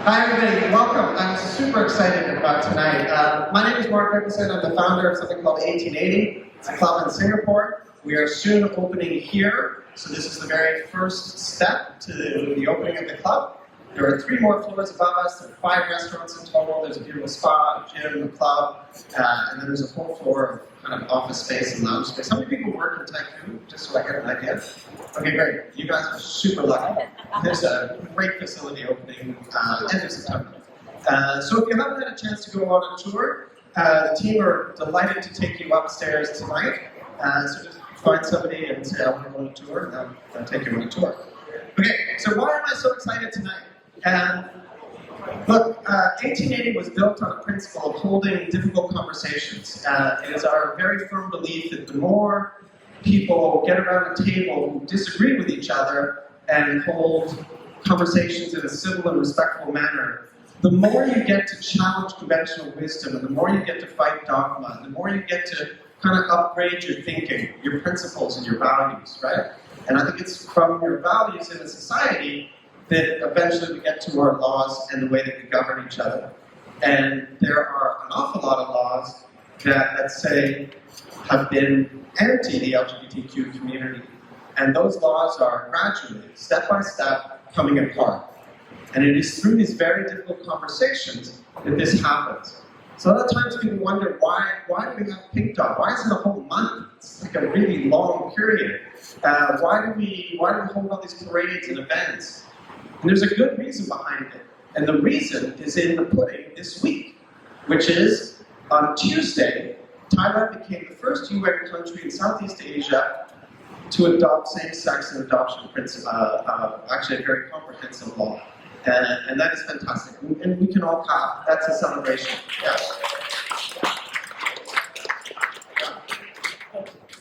Hi everybody, welcome. I'm super excited about tonight. My name is Mark Nicholson. I'm the founder of something called 1880. It's a club in Singapore. We are soon opening here, so this is the very first step to the opening of the club. There are 3 more floors above us. There are 5 restaurants in total. There's a beautiful spa, a gym, a club, and then there's a whole floor of kind of office space and lounge space. How many people work in Tycoon, just so I get an idea? Okay, great. You guys are super lucky. There's a great facility opening end of September. So if you haven't had a chance to go on a tour, the team are delighted to take you upstairs tonight. So just find somebody and say, I want to go on a tour, and they'll take you on a tour. Okay, so why am I so excited tonight? Look, 1880 was built on a principle of holding difficult conversations. It is our very firm belief that the more people get around a table who disagree with each other and hold conversations in a civil and respectful manner, the more you get to challenge conventional wisdom, and the more you get to fight dogma, and the more you get to kind of upgrade your thinking, your principles, and your values, right? And I think it's from your values in a society that eventually we get to our laws and the way that we govern each other. And there are an awful lot of laws that, let's say, have been anti the LGBTQ community. And those laws are gradually, step by step, coming apart. And it is through these very difficult conversations that this happens. So a lot of times people wonder, why do we have Pink Dot? Why is it a whole month? It's like a really long period. Why do we hold all these parades and events? And there's a good reason behind it. And the reason is in the pudding this week, which is on Tuesday, Thailand became the first UN country in Southeast Asia to adopt same-sex and adoption principle, actually a very comprehensive law. And that is fantastic. And we can all clap. That's a celebration. Yes.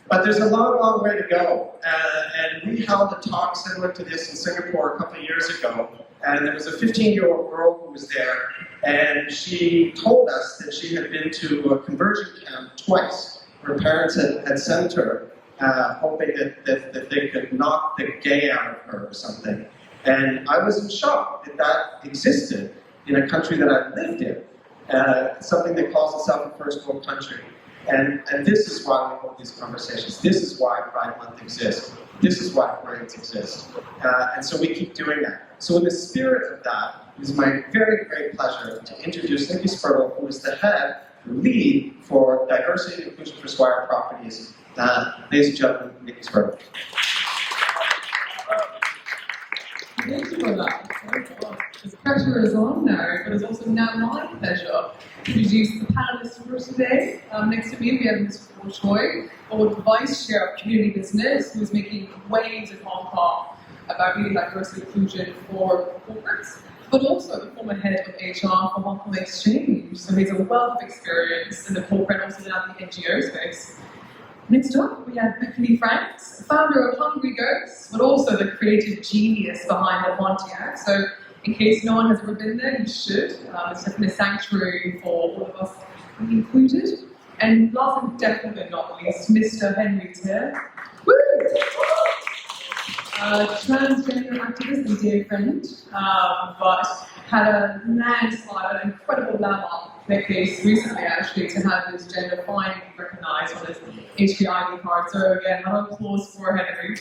But there's a long, long way to go. And we held a talk similar to this in Singapore a couple of years ago. And there was a 15-year-old girl who was there. And she told us that she had been to a conversion camp twice. Her parents had sent her, hoping that they could knock the gay out of her or something. And I was in shock that existed in a country that I lived in. Something that calls itself a first world country. And this is why we hold these conversations. This is why Pride Month exists. This is why parades exist. And so we keep doing that. So in the spirit of that, it is my very great pleasure to introduce Nikki Spurdle, who is the lead for diversity and inclusion for Swire properties. Ladies and gentlemen, Nikki Spurdle. Thank you for that. The pressure is on now, but it's also now my pleasure to introduce the panelists for today. Next to me, we have Mr. Choi, the Vice Chair of Community Business, who is making waves in Hong Kong about really diversity inclusion for corporates, but also the former head of HR for Hong Kong Exchange. So he has a wealth of experience in the corporate and also in the NGO space. Next up, we have Beckaly, founder of Hungry Ghosts, but also the creative genius behind the Pontiac. So, in case no one has ever been there, you should. It's definitely a sanctuary for all of us, included. And last and definitely not least, Mr. Henry Tier. Woo! Transgender activist and dear friend, but had a landslide, an incredible landmark case recently actually to have his gender finally recognized on his HPID card. So again, round of applause for Henry.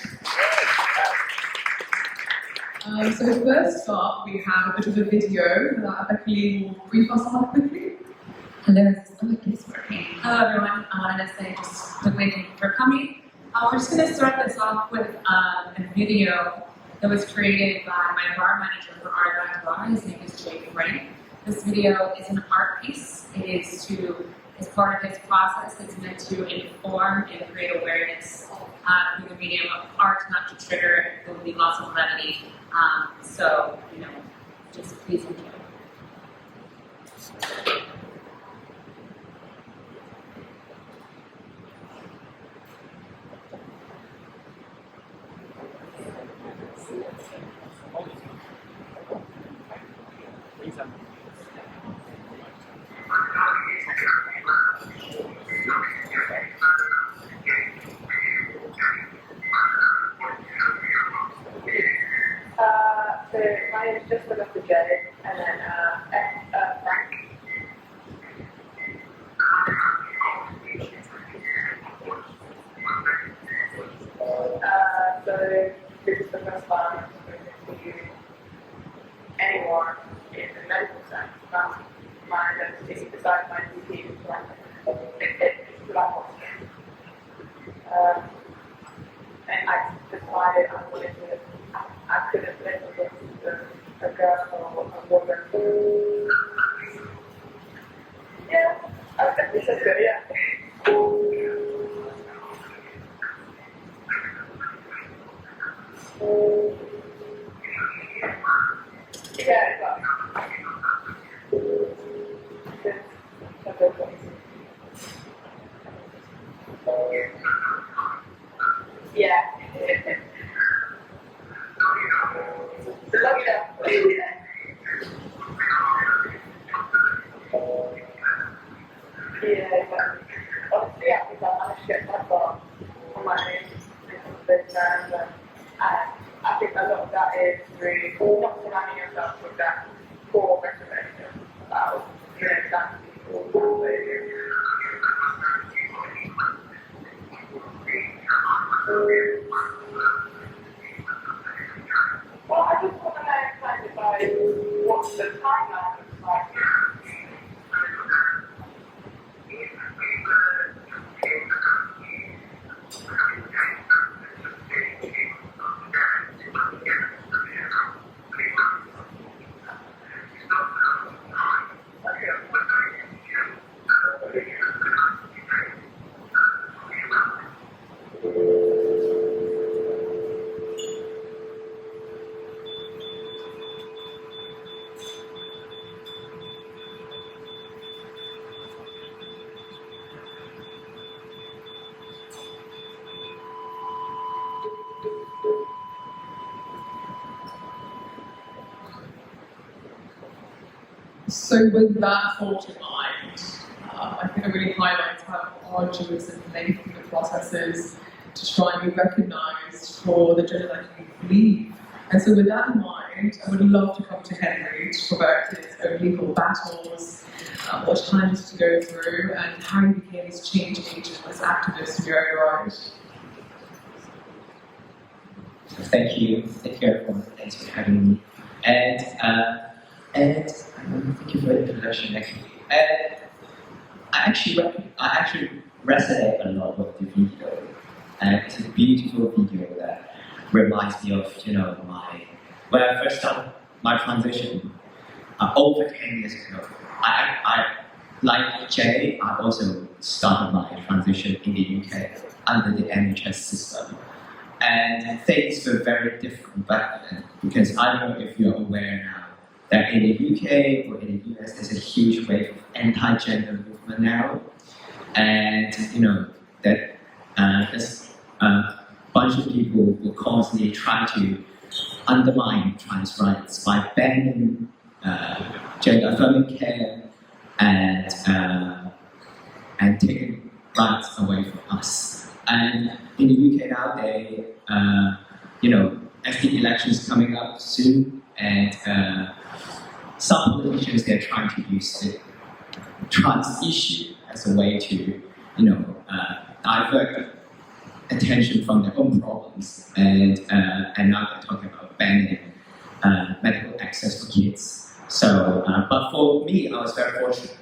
So first up, we have a bit of a video that Beckaly will brief us on quickly. Hello, it's working. Hello everyone, I wanted to say just a quick thank you for coming. We're just going to start this off with a video that was created by my bar manager for our bar. His name is Choi. This video is an art piece. It is part of his process. It's meant to inform and create awareness through the medium of art, not to trigger. There will be lots of levity. So, just please enjoy. So my name is just Rebecca Joe, and then medical sense, my identity, besides my GP, was like, it's black option. And I decided I wanted to, I couldn't live with a girl or a woman. Yeah, I think this is good, yeah. Yeah, yeah. Love you. Yeah, honestly, I think I managed to get my bar on my name and I think a lot of that is really not surrounding yourself with that core reservation about, exactly people. Well, I just want to know kind of like what the timeline looks like. So with that thought in mind, I think it really highlights how arduous and lengthy the process is to try and be recognised for the gender that you believe. And so with that in mind, I would love to come to Henry to talk about his own legal battles, what challenges to go through, and how he became this change agent, this activist in your own right. Thank you everyone. Thanks for having me. And thank you for the introduction, Nikki. And I actually resonate a lot with the video. And it's a beautiful video that reminds me of, when I first started my transition over 10 years ago. I like Jay, I also started my transition in the UK under the NHS system. And things were very different back then, because I don't know if you're aware now that in the UK or in the US there's a huge wave of anti-gender movement now. And that there's a bunch of people who constantly try to undermine trans rights by banning gender affirming care and taking rights away from us. And in the UK nowadays, as the elections coming up soon, and some politicians, they're trying to use the trans issue as a way to, divert attention from their own problems, and now they're talking about banning medical access for kids. So, but for me, I was very fortunate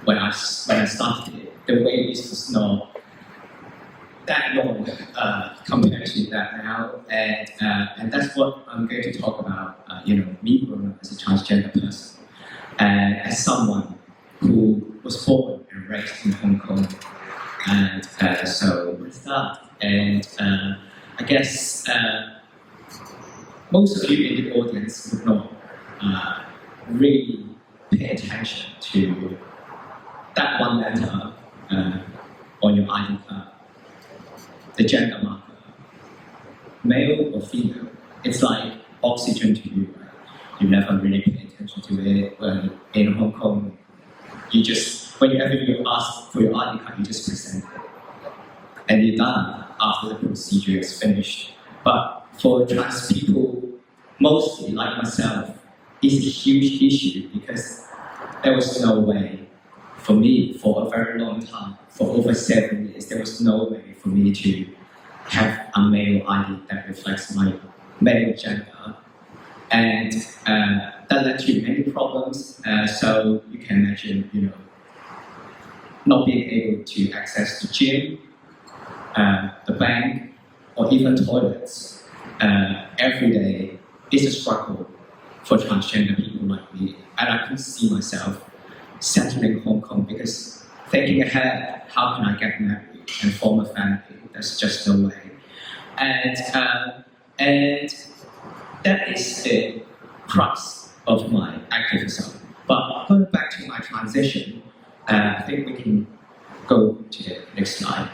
when I started it. The wait was not that long compared to that now, and that's what I'm going to talk about. Me growing up as a transgender person, and as someone who was born and raised in Hong Kong, and so let's start. And I guess most of you in the audience would not really pay attention to that one letter on your ID card, the gender marker, male or female. It's like oxygen to you, right? You never really pay attention to it. When in Hong Kong, whenever you ask for your ID card, you just present it. And you're done after the procedure is finished. But for trans people, mostly like myself, it's a huge issue because there was no way for me for a very long time, for over 7 years, there was no way for me to have a male ID that reflects my male gender. And that led to many problems. So you can imagine, not being able to access the gym, the bank, or even toilets every day is a struggle for transgender people like me. And I couldn't see myself settling in Hong Kong because thinking ahead, how can I get married and form a family? There's just no way. And that is the crux of my activism. But going back to my transition, I think we can go to the next slide.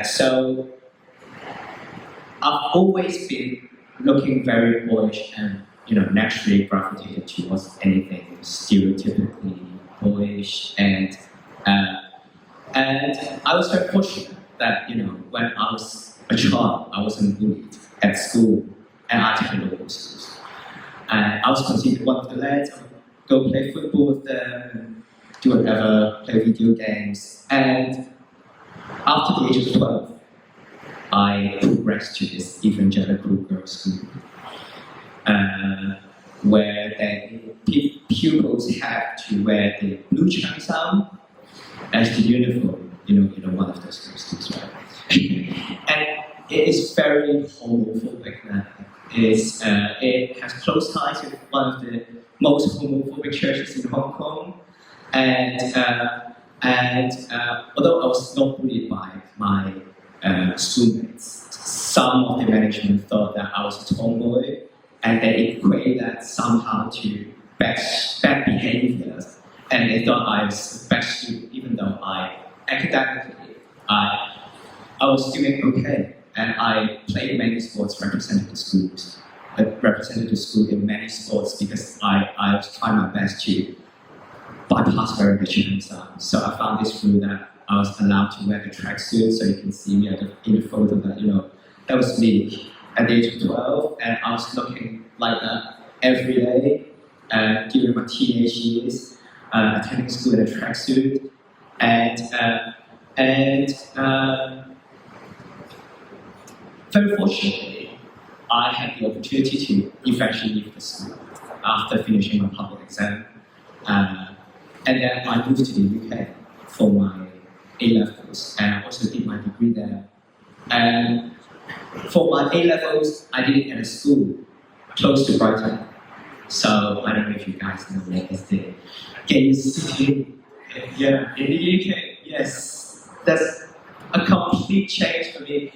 So I've always been looking very boyish and naturally gravitated towards anything stereotypically boyish, and I was very fortunate that when I was a child I wasn't bullied at school, and I attended local schools. And I was considered one of the lads. I would go play football with them, do whatever, play video games. And after the age of 12, I progressed to this evangelical girls' school, where the pupils had to wear the blue cheongsam as the uniform, one of those schools, right? And it is very homophobic now. It has close ties with one of the most homophobic churches in Hong Kong, and although I was not bullied by my schoolmates, some of the management thought that I was a tomboy, and they equate that somehow to bad behavior, and they thought I was the best student, even though academically I was doing okay. And I played many sports, represented the school in many sports because I was trying my best to bypass wearing the cheongsam. So I found this rule that I was allowed to wear the tracksuit, so you can see me in the photo that, that was me at the age of 12, and I was looking like that every day during my teenage years, attending school in a tracksuit, and very fortunately, I had the opportunity to eventually leave the school after finishing my public exam. And then I moved to the UK for my A-levels, and I also did my degree there. And for my A-levels, I did it at a school close to Brighton. So I don't know if you guys know where is the gay city. Yeah, in the UK, yes. That's a complete change for me.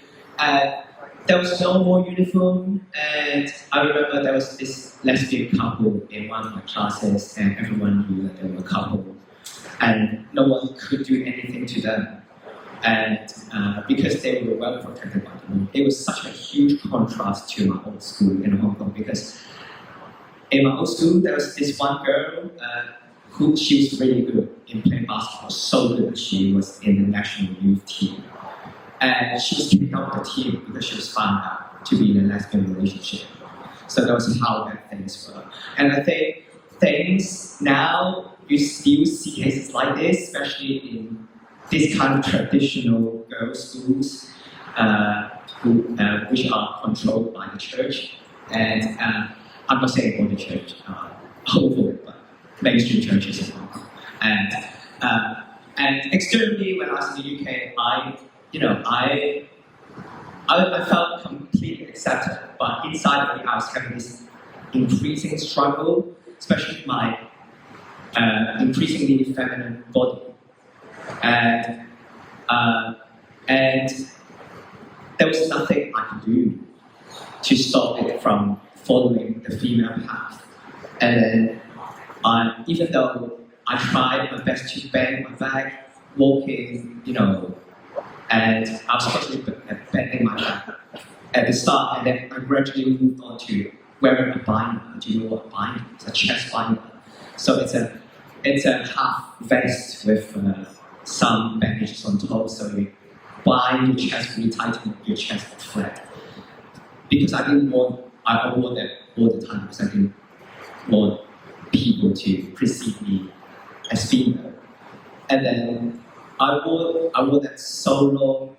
There was no more uniform, and I remember there was this lesbian couple in one of my classes, and everyone knew that they were a couple, and no one could do anything to them. And because they were well protected by the law, it was such a huge contrast to my old school in Hong Kong, because in my old school there was this one girl she was really good in playing basketball, so good that she was in the national youth team. And she was kicked out of the team because she was found out to be in a lesbian relationship. So that was how bad things were. And I think things now, you still see cases like this, especially in this kind of traditional girls' schools, which are controlled by the church. And I'm not saying all the church, hopefully, but mainstream churches as well. And externally, when I was in the UK, I felt completely accepted, but inside of me, I was having this increasing struggle, especially my increasingly feminine body, and there was nothing I could do to stop it from following the female path. And then, even though I tried my best to bend my back, walking, and I was constantly bending my back at the start, and then I gradually moved on to wearing a binder. Do you know what a binder is? A chest binder. So it's a half vest with some bandages on top, so you bind your chest really tight and your chest flat. Because I wore that all the time because I didn't want people to perceive me as female. And then I wore that so long,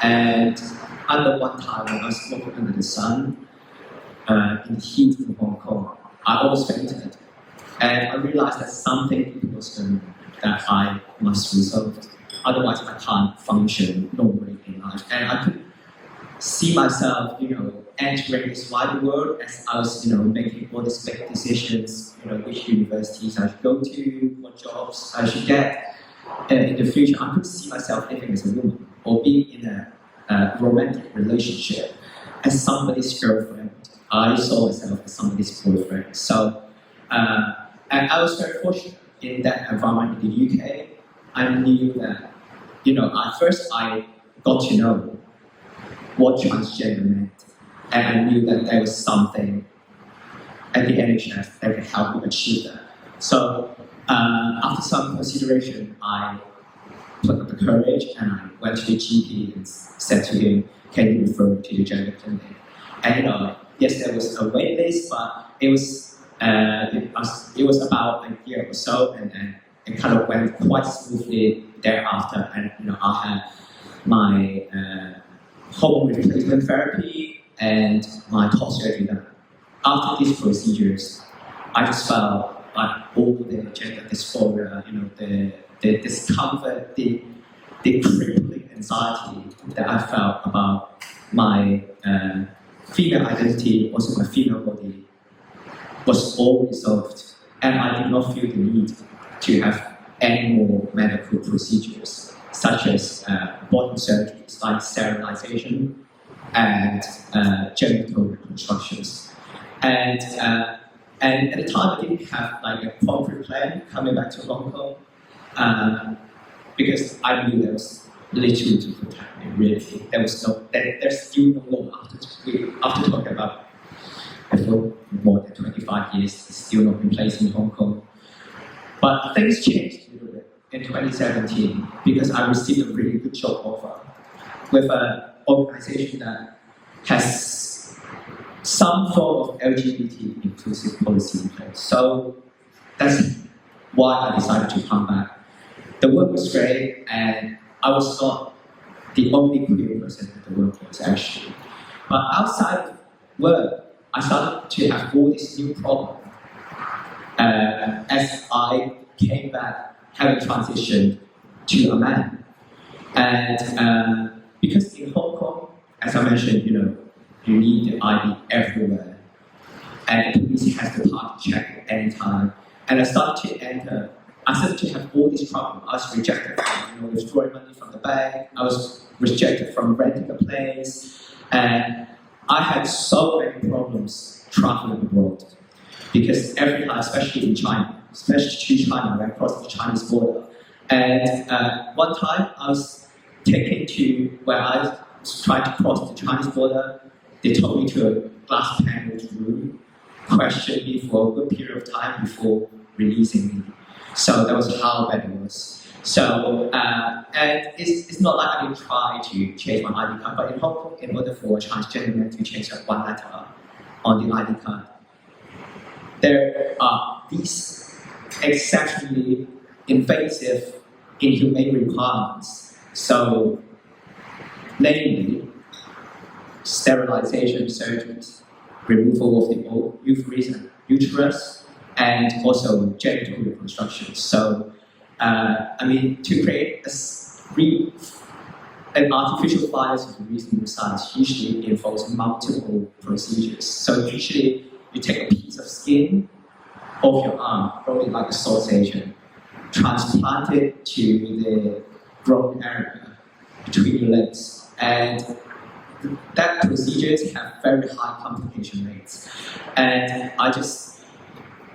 and under one time when I was walking under the sun, in the heat in Hong Kong, I almost fainted. And I realized that something was going on that I must resolve. Otherwise, I can't function normally in life. And I could see myself, entering this wider world as I was, making all these big decisions, which universities I should go to, what jobs I should get. And in the future, I could see myself living as a woman or being in a romantic relationship as somebody's girlfriend. I saw myself as somebody's boyfriend. So, and I was very fortunate in that environment in the UK. I knew that, at first I got to know what transgender meant. And I knew that there was something at the NHS that could help me achieve that. So after some consideration, I put up the courage and I went to the GP and said to him, can you refer me to the gender clinic? And yes, there was a wait list, but it was about a year or so, and then it kind of went quite smoothly thereafter. And I had my hormone replacement therapy and my top surgery done. After these procedures, I just felt like all the gender dysphoria, the discomfort, the crippling anxiety that I felt about my female identity, also my female body, was all resolved. And I did not feel the need to have any more medical procedures, such as body surgeries like sterilization and genital reconstructions. And at the time, I didn't have like a proper plan coming back to Hong Kong because I knew there was little to protect me. Really, there's still no law after talking about for more than 25 years. It's still not in place in Hong Kong. But things changed a little bit in 2017 because I received a really good job offer with an organization that has some form of LGBT inclusive policy in place. So that's why I decided to come back. The work was great, and I was not the only queer person at the workplace actually. But outside of work, I started to have all these new problems as I came back, having transitioned to a man. And because in Hong Kong, as I mentioned, you need the ID everywhere. And the police has the party check at any time. And I started to have all these problems. I was rejected from withdrawing money from the bank. I was rejected from renting a place. And I had so many problems traveling abroad. Because every time, especially in China, especially to China, when I crossed the Chinese border. And one time I was taken to where I was trying to cross the Chinese border. They took me to a glass paneled room, questioned me for a good period of time before releasing me. So that was how bad it was. So, and it's not like I didn't try to change my ID card, but in Hong Kong, in order for a transgender man to change one letter on the ID card, there are these exceptionally invasive, inhumane requirements. So, namely, sterilization surgeries, removal of the old uterus, and also genital reconstruction. So, to create an artificial phallus of a reasonable size usually involves multiple procedures. So usually you take a piece of skin off your arm, probably like a sausage, and transplant it to the growth area between your legs. And that procedures have very high complication rates. And I just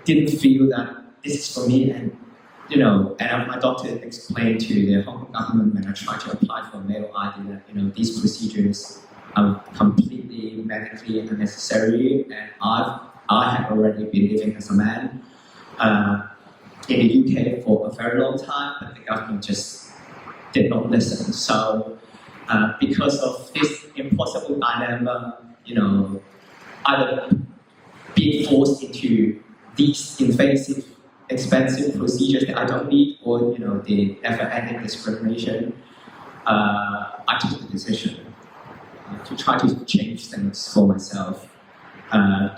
didn't feel that this is for me. And my doctor explained to the Hong Kong government when I tried to apply for a male ID that, these procedures are completely medically unnecessary, and I have already been living as a man in the UK for a very long time, but the government just did not listen. So because of this impossible dilemma, either being forced into these invasive, expensive procedures that I don't need, or the never-ending discrimination, I took the decision to try to change things for myself,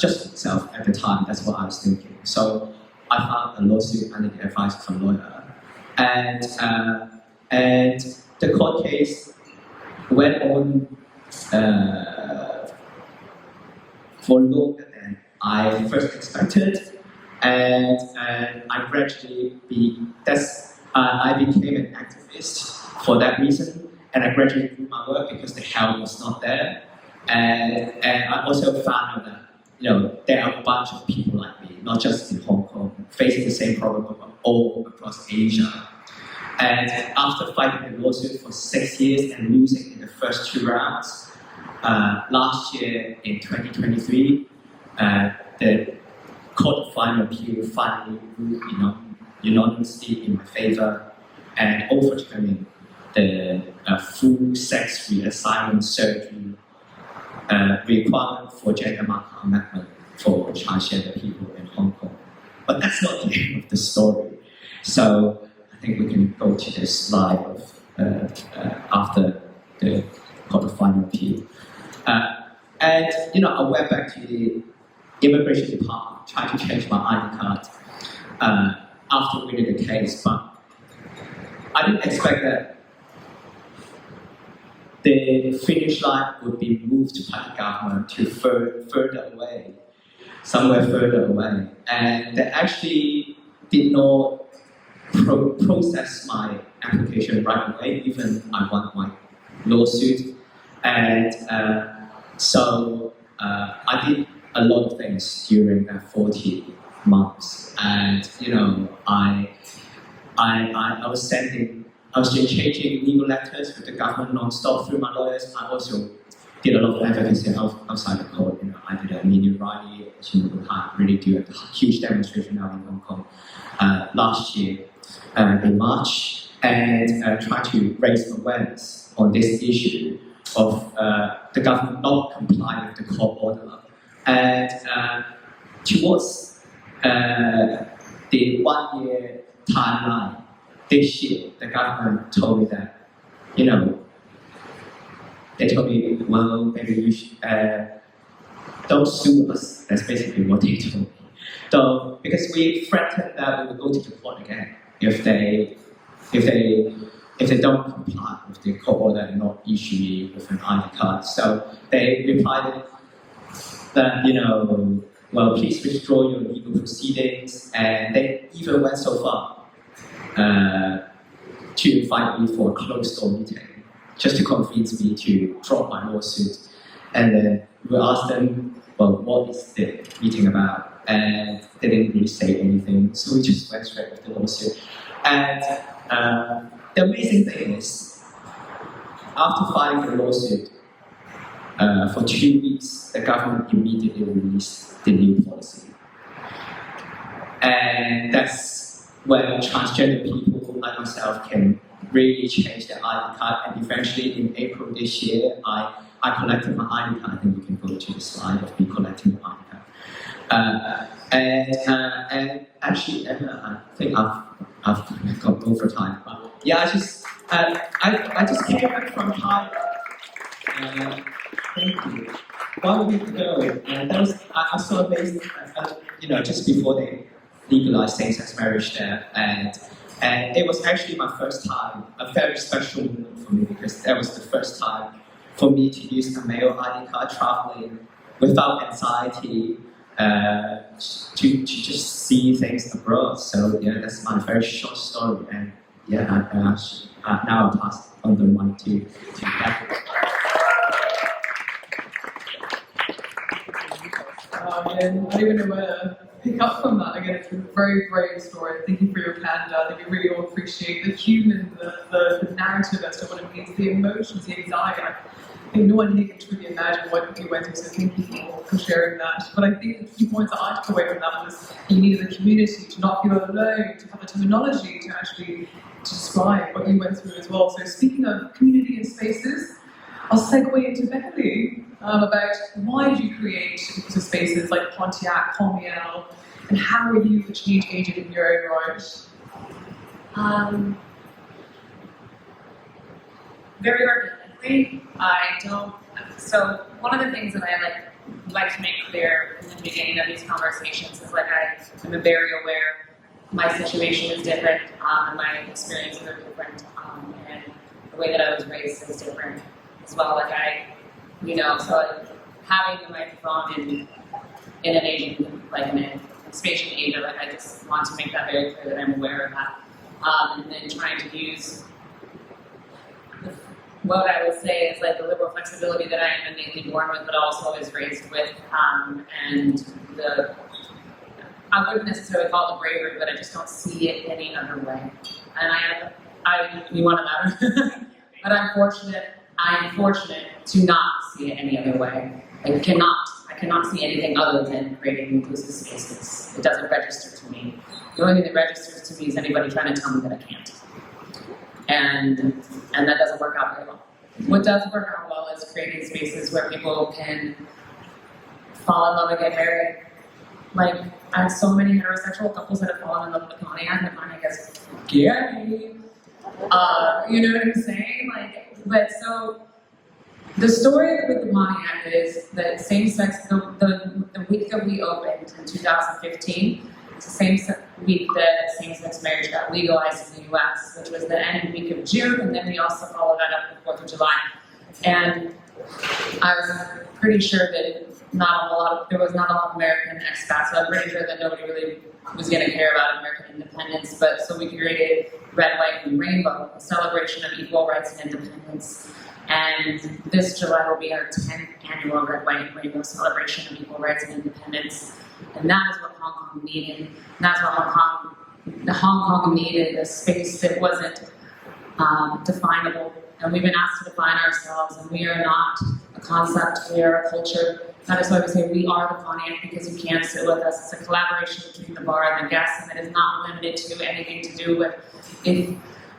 just myself at the time. That's what I was thinking. So I filed a lawsuit under the advice of a lawyer, and the court case went on for longer than I first expected, and I gradually I became an activist for that reason, and I gradually grew my work because the help was not there, and I also found out that there are a bunch of people like me, not just in Hong Kong, facing the same problem but all across Asia. And after fighting the lawsuit for 6 years and losing in the first 2 rounds, last year in 2023, the Court of Final Appeal finally ruled unanimously in my favor and overturning the full sex reassignment surgery requirement for gender marker amendment for transgender people in Hong Kong. But that's not the end of the story. So I think we can go to the slide of after the Court of Final Appeal. And I went back to the immigration department trying to change my ID card after winning the case, but I didn't expect that the finish line would be moved by the government to somewhere further away, and they actually did not process my application right away, even I won my lawsuit, and so I did a lot of things during that 40 months, and I was exchanging legal letters with the government non-stop through my lawyers. I also did a lot of advocacy outside the court. I did a mini rally, as you can't really do a huge demonstration now in Hong Kong last year in March, and try to raise awareness on this issue of the government not complying with the court order. And towards the 1 year timeline, this year, the government told me that, they told me, well, maybe you should, don't sue us. That's basically what they told me. So, because we threatened that we would go to the court again if they don't comply with the court order and not issue me with an ID card. So they replied that, well, please withdraw your legal proceedings, and they even went so far to invite me for a closed-door meeting, just to convince me to drop my lawsuit. And then we asked them, well, what is the meeting about? And they didn't really say anything, so we just went straight with the lawsuit. And the amazing thing is, after filing the lawsuit, for 2 weeks, the government immediately released the new policy. And that's when transgender people like myself can really change their ID card. And eventually, in April this year, I collected my ID card. I think we can go to the slide of me collecting the ID card. And actually, Emma, I think I've gone over time. But yeah, I just came back from Thailand. Thank you. 1 week ago, and that was I was so amazed. Just before they legalized same-sex marriage there, and it was actually my first time, a very special moment for me, because that was the first time for me to use a male ID card traveling without anxiety, to just see things abroad. So yeah, that's my very short story, and yeah, now I'll pass on the mic to Beckaly. And I don't even know where to pick up from that. Again, it's a very brave story. Thank you for your candor. I think we really all appreciate the human, the narrative as to what it means, the emotions, the anxiety. I think no one here can truly imagine what you went through, so thank you for sharing that. But I think the key points that I took away from that was you needed the community to not feel alone, to have the terminology to actually describe what you went through as well. So speaking of community and spaces, I'll segue into Beckaly about why did you create inclusive spaces like Pontiac, Comiel, and how are you a change agent in your own right? Very organically. So one of the things that I like to make clear in the beginning of these conversations is I'm very aware my situation is different, and my experiences are different, and the way that I was raised is different as well. Like so like, having the microphone in an Asian, like in a space in Asia, like I just want to make that very clear that I'm aware of that. And then trying to use what I would say is like the liberal flexibility that I am innately born with, but also is raised with, and I wouldn't necessarily call it the bravery, but I just don't see it any other way. And you want to matter, but I'm fortunate to not see it any other way. I cannot see anything other than creating inclusive spaces. It doesn't register to me. The only thing that registers to me is anybody trying to tell me that I can't. And that doesn't work out very well. What does work out well is creating spaces where people can fall in love and get married. Like, I have so many heterosexual couples that have fallen in love with the Pontiac, and the Pontiac is gay. You know what I'm saying? Like, but so, the story with the Pontiac is that same-sex, the week that we opened in 2015, it's the same week that same-sex marriage got legalized in the US, which was the end week of June, and then we also followed that up with 4th of July. And I was pretty sure that there was not a lot of American expats, so I'm pretty sure that nobody really was going to care about American independence, but so we created Red, White, and Rainbow, a celebration of equal rights and independence. And this July will be our 10th annual Red, White, and Rainbow celebration of equal rights and independence. And that is what Hong Kong needed. And that's what Hong Kong needed, a space that wasn't definable. And we've been asked to define ourselves, and we are not a concept, we are a culture. That is why we say we are the Pontiac, because you can't sit with us. It's a collaboration between the bar and the guests, and it is not limited to anything to do with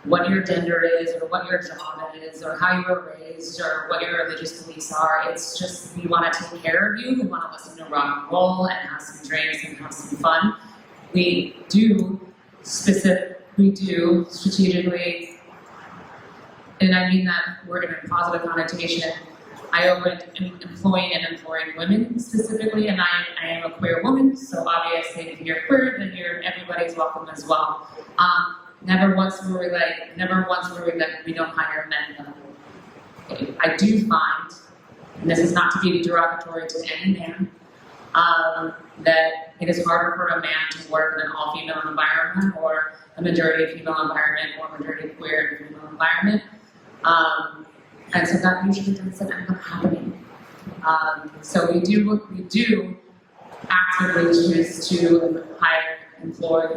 what your gender is, or what your job is, or how you were raised, or what your religious beliefs are. It's just, we want to take care of you, we want to listen to rock and roll, and have some drinks, and have some fun. We do strategically, and I mean that word in a positive connotation. I opened employing and employing women specifically, and I am a queer woman, so obviously if you're queer, then everybody's welcome as well. Never once were we like, we don't hire men. I do find, and this is not to be derogatory to any man, that it is harder for a man to work in an all-female environment, or a majority female environment, or a majority queer and female environment. And so that usually doesn't end up happening. So we do actively choose to hire, employ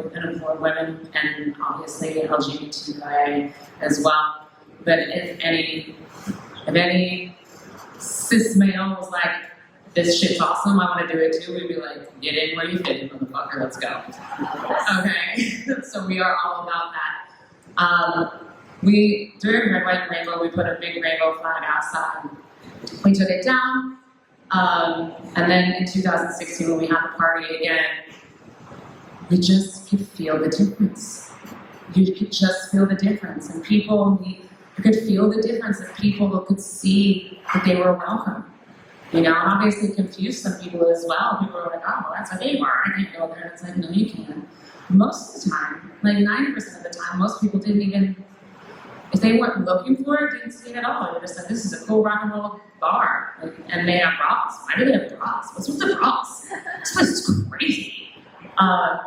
women, and obviously LGBTQ as well. But if any cis male was like, this shit's awesome, I want to do it too, we'd be like, get in where you fit in, motherfucker, let's go. Okay, so we are all about that. During Red, White, and Rainbow, we put a big rainbow flag outside. We took it down, and then in 2016, when we had the party again, we just could feel the difference. You could just feel the difference, and you could feel the difference, and people could see that they were welcome. And obviously confused some people as well. People were like, oh, well, that's a gay bar, I can't go there. And it's like, no, you can. Most of the time, like 90% of the time, most people didn't even, if they weren't looking for it, didn't see it at all. They just said, this is a cool rock and roll bar. And they have bras. Why do they have bras? What's with the bras? This place is crazy.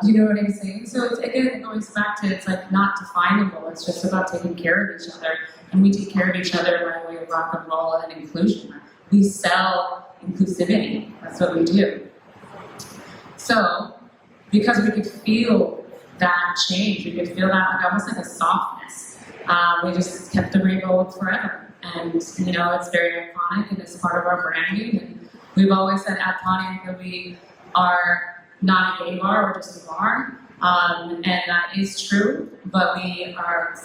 You know what I'm saying? So it's, again, it goes back to, it's like not definable. It's just about taking care of each other. And we take care of each other by way of rock and roll and inclusion. We sell inclusivity. That's what we do. So, because we could feel that change, we could feel that like almost like a softness. We just kept the rainbow forever. And, it's very iconic, and it's part of our branding. And we've always said at Pontiac that we are not a gay bar, we're just a bar. And that is true, but we are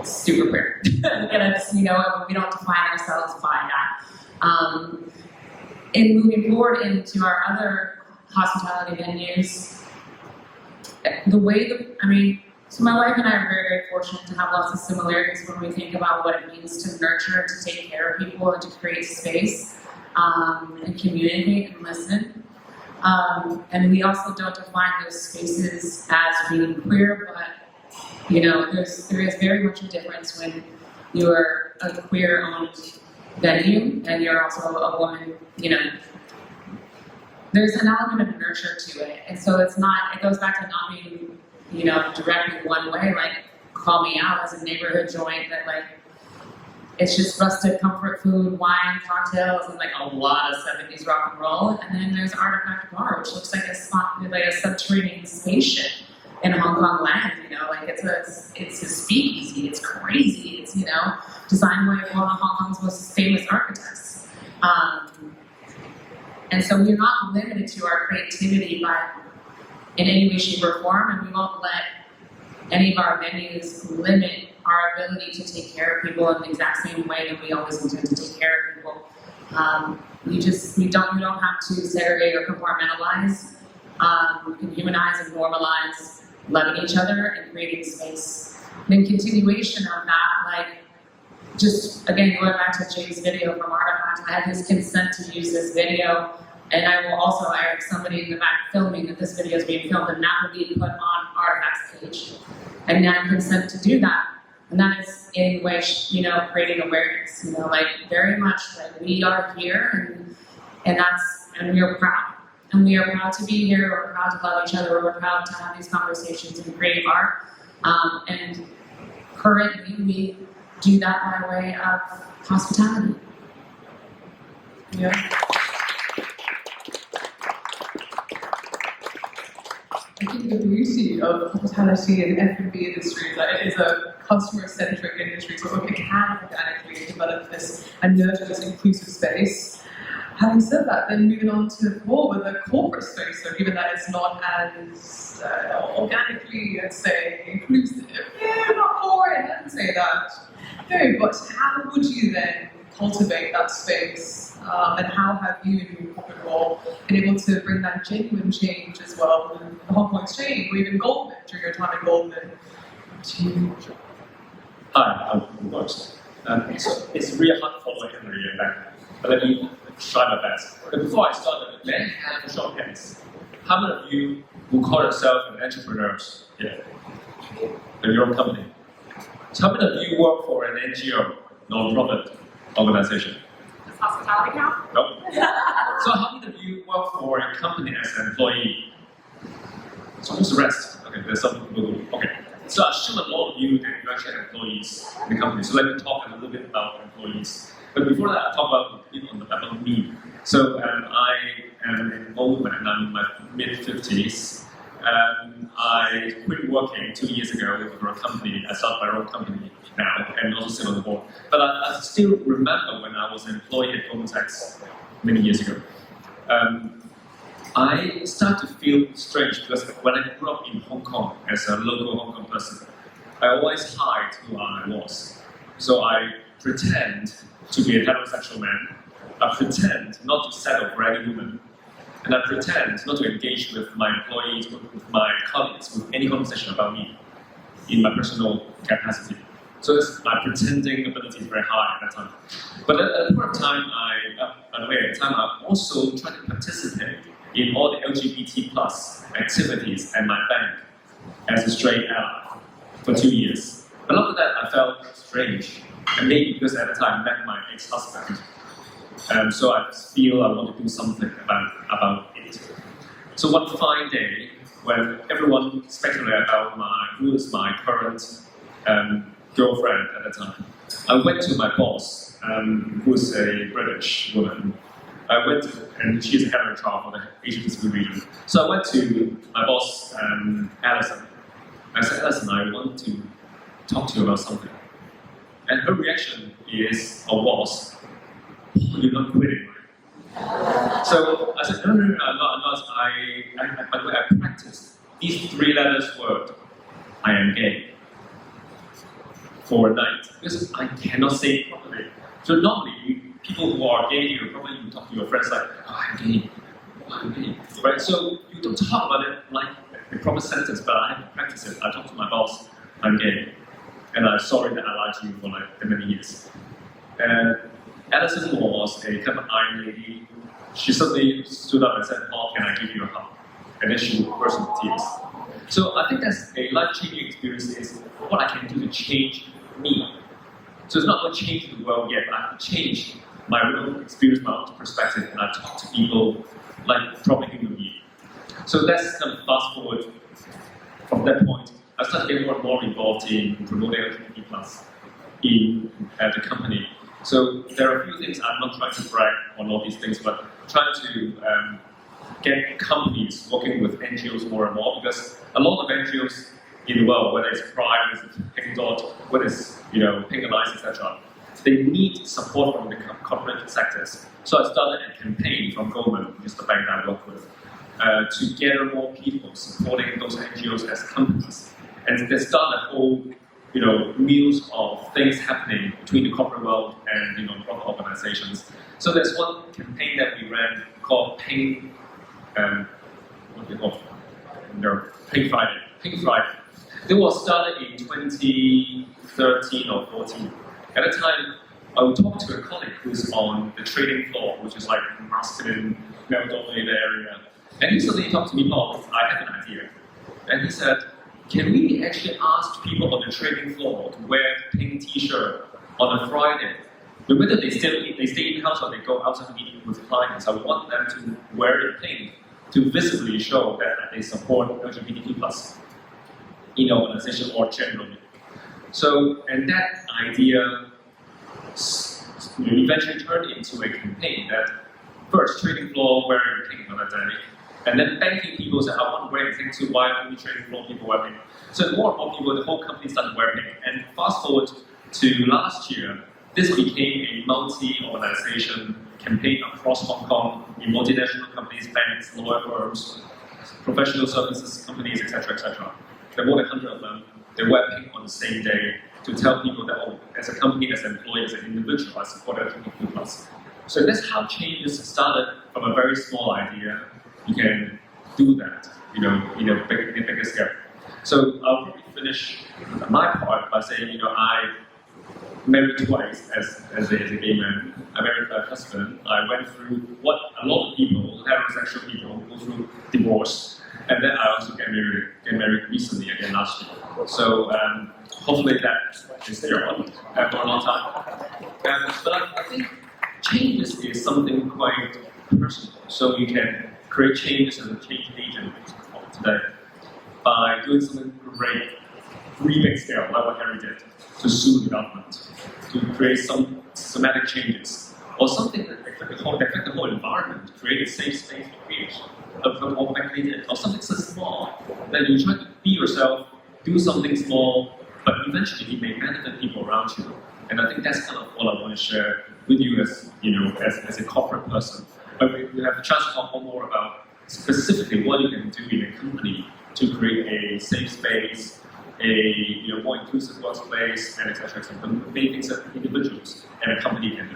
super queer. We don't define ourselves by that. In moving forward into our other hospitality venues, so my wife and I are very, very fortunate to have lots of similarities when we think about what it means to nurture, to take care of people, and to create space, and communicate and listen. And we also don't define those spaces as being queer, but there is very much a difference when you're a queer-owned venue and you're also a woman. There's an element of nurture to it, and so it goes back to not being, directly one way. Like, call me out as a neighborhood joint that it's just rustic comfort food, wine, cocktails, and a lot of 70s rock and roll. And then there's Artifact Bar, which looks like a subterranean spaceship in Hong Kong land. It's a speakeasy. It's crazy. It's designed by one of Hong Kong's most famous architects. And so we're not limited to our creativity in any way, shape, or form, and we won't let any of our venues limit our ability to take care of people in the exact same way that we always intend to take care of people. We don't have to segregate or compartmentalize. We can humanize and normalize loving each other and creating space. And in continuation of that, just again going back to Jay's video from Artifact, I had his consent to use this video, and I have somebody in the back filming that this video is being filmed, and that will be put on Artifact's page. And I consent to do that. And that is in which, creating awareness, very much we are here and we are proud. And we are proud to be here, we're proud to love each other, we're proud to have these conversations and create art. And currently we do that by way of hospitality. Yeah. I think the beauty of hospitality and F&B industry is that it is a customer-centric industry, so it can organically develop this and nurture this inclusive space. Having said that, then moving on to more with the corporate space, so given that it's not as organically, let's say, inclusive, not boring, I didn't say that. No, but how would you then cultivate that space? And how have you, in your corporate role, been able to bring that genuine change as well with the Hong Kong Exchange, or even Goldman, during your time at Goldman, to... Hi, I'm Ross. It's really hard to follow every year back, but let me try my best. But before I start, may I have a show of hands? How many of you will call yourself an entrepreneur here? In your own company? So how many of you work for an NGO, non-profit organization? Does hospitality count? No. So how many of you work for a company as an employee? So who's the rest? Okay, there's some people who, okay. So I assume a lot of you that you actually have employees in the company. So let me talk a little bit about employees. But before that, I'll talk about me. So I am an old man. I'm in my mid-50s. I quit working 2 years ago for a company. I started my own company now and also sit on the board. But I still remember when I was employed at Goldman Sachs many years ago. I started to feel strange because when I grew up in Hong Kong as a local Hong Kong person, I always hide who I was. So I pretend to be a heterosexual man. I pretend not to settle for any woman. And I pretend not to engage with my employees, with my colleagues, with any conversation about me in my personal capacity. So my pretending ability is very high at that time. But at the point of time, I also tried to participate in all the LGBT plus activities at my bank as a straight ally for 2 years. But after that, I felt strange. And maybe because at the time I met my ex-husband. So I feel I want to do something about it. So one fine day, when everyone speculated about who is my current girlfriend at the time, I went to my boss, who is a British woman. And she's a head of HR for the Asia Pacific region. So I went to my boss, Alison. I said, Alison, I want to talk to you about something. And her reaction was, oh, you're not quitting, right? So I said, no, I'm not. By the way, I practiced these 3 letters word, I am gay, for a night, because I cannot say it properly. So normally, people who are gay here, probably you talk to your friends like, oh, I'm gay, right? So you don't talk about it like a proper sentence, but I have to practice it. I talk to my boss, I'm gay, and I'm sorry that I lied to you for like many years. And Alison was a kind of iron lady. she suddenly stood up and said, "Paul, can I give you a hug?" And then she burst into tears. So I think that's a life-changing experience. Is what I can do to change me. So it's not about changing the world yet, but I have to change my own experience, my own perspective, and I talk to people like proper human beings. So that's kind of fast forward. From that point, I started getting more and more involved in promoting LGBT+ in the company. So there are a few things. I'm not trying to brag on all these things, but trying to get companies working with NGOs more and more, because a lot of NGOs in the world, whether it's Pride, whether it's Pink Dot, whether it's Pink Alliance, etc., they need support from the corporate sectors. So I started a campaign from Goldman, which is the bank that I work with, to gather more people supporting those NGOs as companies. And they start a whole wheels of things happening between the corporate world and non-profit organizations. So there's one campaign that we ran called Pink Friday. Pink Friday. It was started in 2013 or 14. At the time, I would talk to a colleague who's on the trading floor, which is like masculine, male-dominated area. And he suddenly talked to me, "Paul, I have an idea." And he said, "Can we actually ask people on the trading floor to wear pink t-shirt on a Friday? No matter they stay in-house or they go outside meeting with clients, I want them to wear it pink to visibly show that they support LGBTQ+ in the organization or generally." So, and that idea eventually turned into a campaign that first trading floor wearing pink on a day, and then banking people said, "I want to wear pink too, why only trading floor people wear pink?" So more and more people, the whole company started wearing pink. And fast forward to last year, this became a multi-organization campaign across Hong Kong in multinational companies, banks, law firms, professional services companies, etc., etc. There are more than 100 of them. They wear pink on the same day to tell people that, oh, as a company, as an employee, as an individual, I support LGBTQ+. So that's how changes started from a very small idea. You can do that, in a bigger scale. So I'll probably finish my part by saying, I married twice as a gay man. I married my husband. I went through what a lot of people, heterosexual people, go through divorce. And then I also get married recently again last year. So hopefully that is there for a long time. But I think changes is something quite personal. So you can create changes as a change agent today by doing something great, really big scale, like what Harry did, to sue the government, to create some systematic changes, or something that affect the whole environment, create a safe space for creation. What Beckaly did, or something so small that you try to be yourself, do something small, but eventually it may benefit people around you. And I think that's kind of all I want to share with you as as a corporate person. But we have a chance to talk more about specifically what you can do in a company to create a safe space, a more inclusive workplace, and etc. The many things that individuals and a company can do.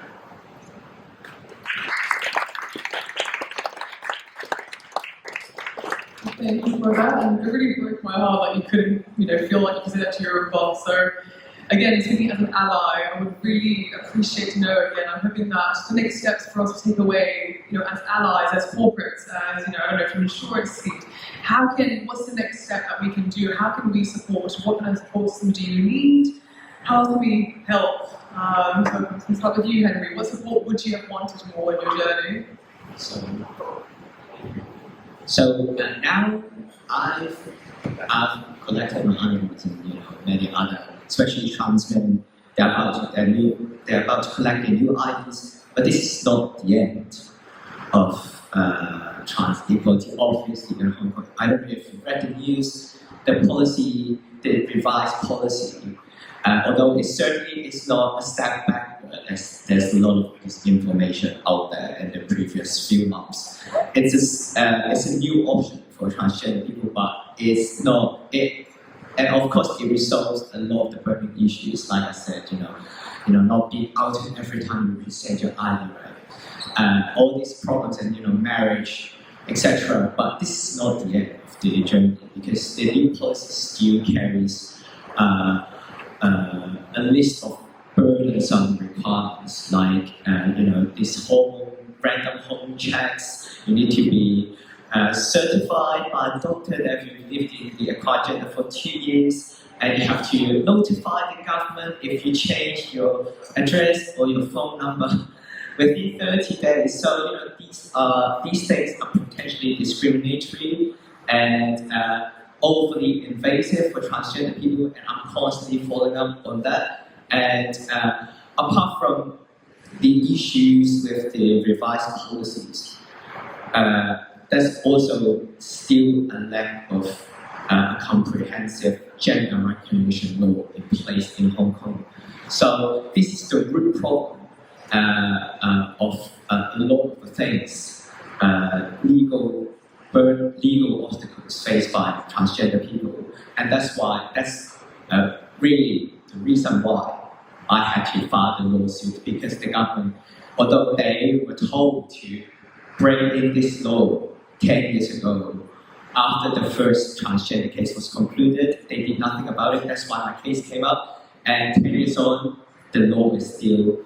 Thank you for that, and it really broke my heart that you couldn't, feel like you could say that to your boss. So, again, speaking as an ally, I would really appreciate to know. Again, I'm hoping that the next steps for us to take away, as allies, as corporates, as I don't know, from insurance seat. What's the next step that we can do? How can we support? What kind of support system do you need? How can we help? So, let's start with you, Henry. What support would you have wanted more in your journey? So now I've collected my arguments and many other, especially trans men. They're about to collect their new IDs, but this is not the end of trans equality. Obviously, in Hong Kong, I don't know if you've read the news. The revised policy, although it certainly is not a step backward, as there's a lot of misinformation out there in the previous few months. It's a new option for transgender people, but it's not it. And of course, it resolves a lot of the burning issues, like I said, not being outed every time you present your ID, right? All these problems and marriage, etc. But this is not the end of the journey, because the new policy still carries a list of burdensome requirements, like this hormone random home checks. You need to be certified by a doctor that you lived in the acquired gender for 2 years. And you have to notify the government if you change your address or your phone number within 30 days. So these things are potentially discriminatory and overly invasive for transgender people, and I'm constantly following up on that. And apart from the issues with the revised policies, there's also still a lack of comprehensive gender recognition law in place in Hong Kong. So this is the root problem of a lot of the things, legal obstacles faced by transgender people, and that's really the reason why I had to file the lawsuit, because the government, although they were told to bring in this law 10 years ago, after the first transgender case was concluded, they did nothing about it. That's why my case came up, and 10 years on, the law is still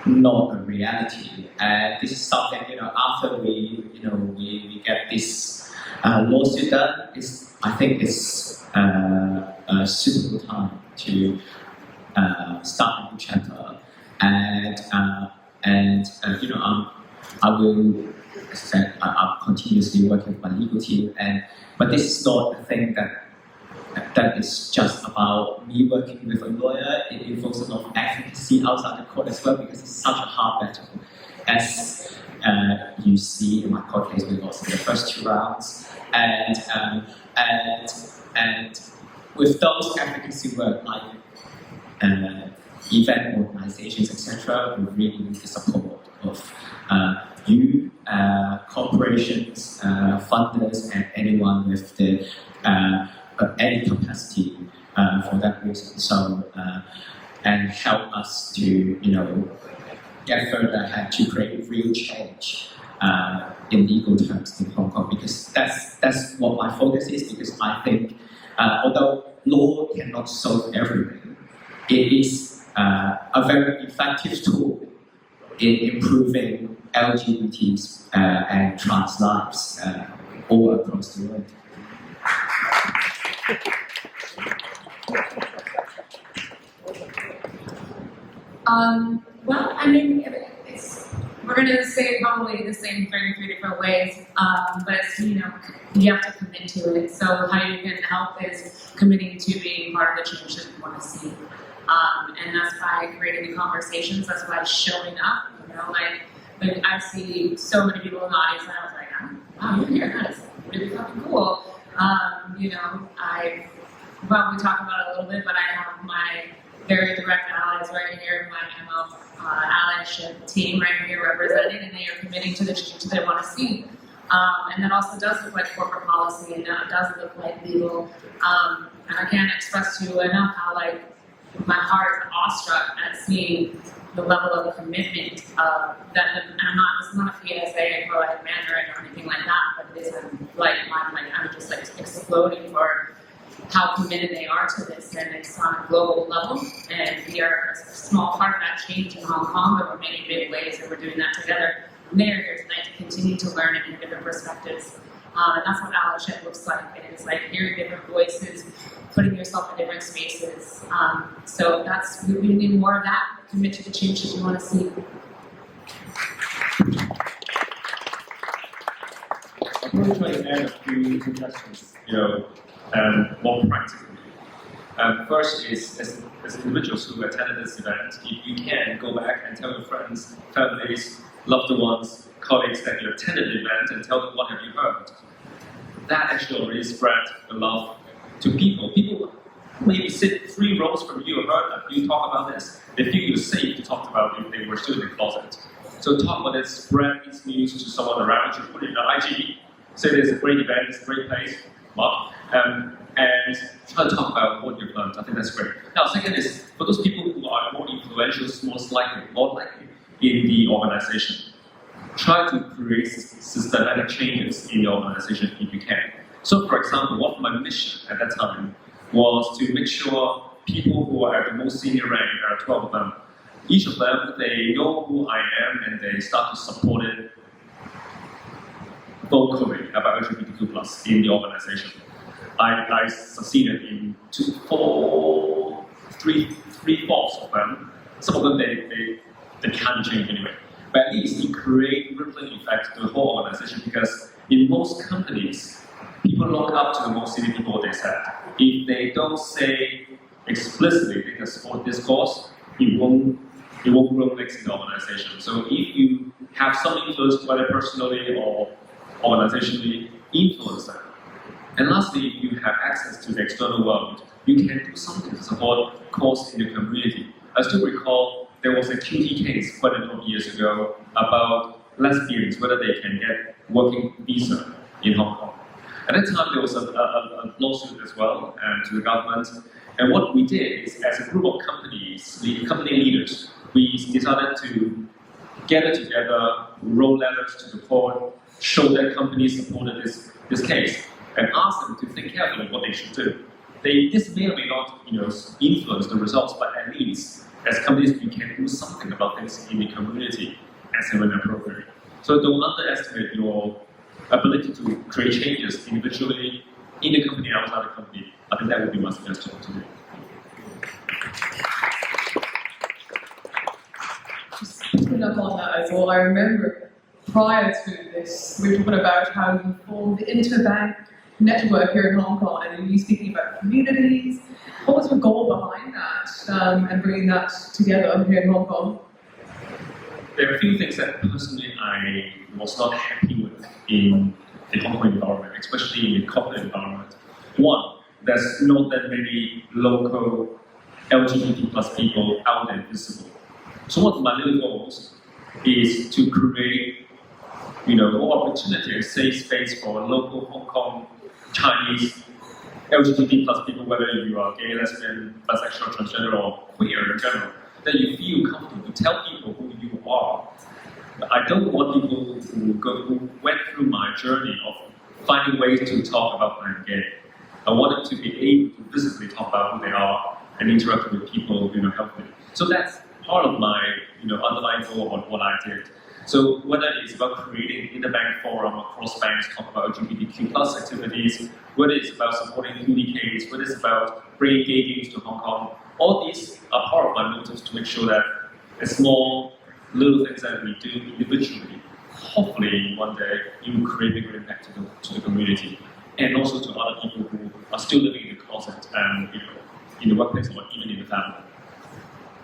not a reality. And this is something, after we get this lawsuit done, I think it's a suitable time to start a new chapter. And I'm continuously working with my legal team, but this is not a thing that is just about me working with a lawyer. It involves a lot of advocacy outside the court as well, because it's such a hard battle. As you see in my court case, we lost in the first 2 rounds, and with those advocacy work, like event organizations, etc., we really need the support of you, corporations, funders, and anyone with any capacity for that reason. So, and help us to, get further ahead to create real change in legal terms in Hong Kong, because that's what my focus is. Because I think, although law cannot solve everything, it is a very effective tool in improving LGBTs and trans lives all across the world. Well, I mean, we're going to say probably the same thing in 3 different ways, but it's, you have to commit to it. So how you can help is committing to being part of the change that you want to see. And that's by creating the conversations, that's by showing up, like I see so many people in the audience, and I was like, wow, you're here, that's really fucking cool. We talk about it a little bit, but I have my very direct allies right here, my ML allyship team right here representing, and they are committing to the change they want to see. And that also does look like corporate policy, and that does look like legal. And I can't express to you enough how, my heart is awestruck at seeing the level of commitment this is not a PSA for Mandarin or anything like that, but it is I'm just exploding for how committed they are to this, and it's on a global level, and we are a small part of that change in Hong Kong, but we're making big waves, and we're doing that together. And they are here tonight to continue to learn and hear different perspectives. And that's what allyship looks like. It is like hearing different voices, putting yourself in different spaces. So we need more of that. Commit to the change that you want to see. I'm going to try to add a few suggestions, more practically. First is, as individuals who attended this event, if you can, go back and tell your friends, families, loved ones, colleagues that you attended the event, and tell them what have you heard. That actually already spread the love to people. People who maybe sit 3 rows from you heard that you talk about this. They feel you're safe to talk about it if they were still in the closet. So talk about it, spread this news to someone around you, put it in your IG, say there's a great event, it's a great place, and try to talk about what you've learned. I think that's great. Now, second is, for those people who are more influential, more likely in the organization, try to create systematic changes in the organization if you can. So, for example, one of my mission at that time was to make sure people who are at the most senior rank, there are 12 of them, each of them, they know who I am and they start to support it vocally about LGBTQ+ in the organization. I succeeded in three-fourths of them. Some of them they can't change anyway. But at least you create rippling effect to the whole organization, because in most companies, people look up to the most senior people they set. If they don't say explicitly they can support this cause, it won't grow legs in the organization. So if you have some influence, whether personally or organizationally, influence them. And lastly, if you have access to the external world, you can do something to support cause in the community. I still recall there was a QT case quite a number of years ago about lesbians, whether they can get working visa in Hong Kong. At that time, there was a lawsuit as well to the government. And what we did is, as a group of companies, the company leaders, we decided to gather together, wrote letters to the court, show that companies supported this case, and ask them to think carefully what they should do. This may or may not influence the results, but at least as companies, we can do something about things in the community as and when appropriate. So don't underestimate your ability to create changes individually, in the company, outside the company. I think that would be my suggestion to you. Just picking up on that as well, I remember prior to this, we were talking about how you formed the interbank network here in Hong Kong, and you speaking about communities. What was your goal behind that, and bringing that together here in Hong Kong? There are a few things that personally I was not happy with in the Hong Kong environment, especially in the corporate environment. One, there's not that many local LGBT+ people out there visible. So one of my little goals is to create, more opportunity and safe space for local Hong Kong Chinese LGBT+ people, whether you are gay, lesbian, bisexual, transgender, or queer in general, that you feel comfortable to tell people who you are. I don't want people who went through my journey of finding ways to talk about I'm gay. I want them to be able to physically talk about who they are and interact with people, healthily. So that's part of my, underlying goal of what I did. So whether it's about creating interbank forum across banks, talk about LGBTQ+ activities, whether it's about supporting QDKs, whether it's about bringing gay games to Hong Kong, all these are part of my motives to make sure that the small little things that we do individually, hopefully one day it will create bigger impact to the community, and also to other people who are still living in the closet and in the workplace or even in the family.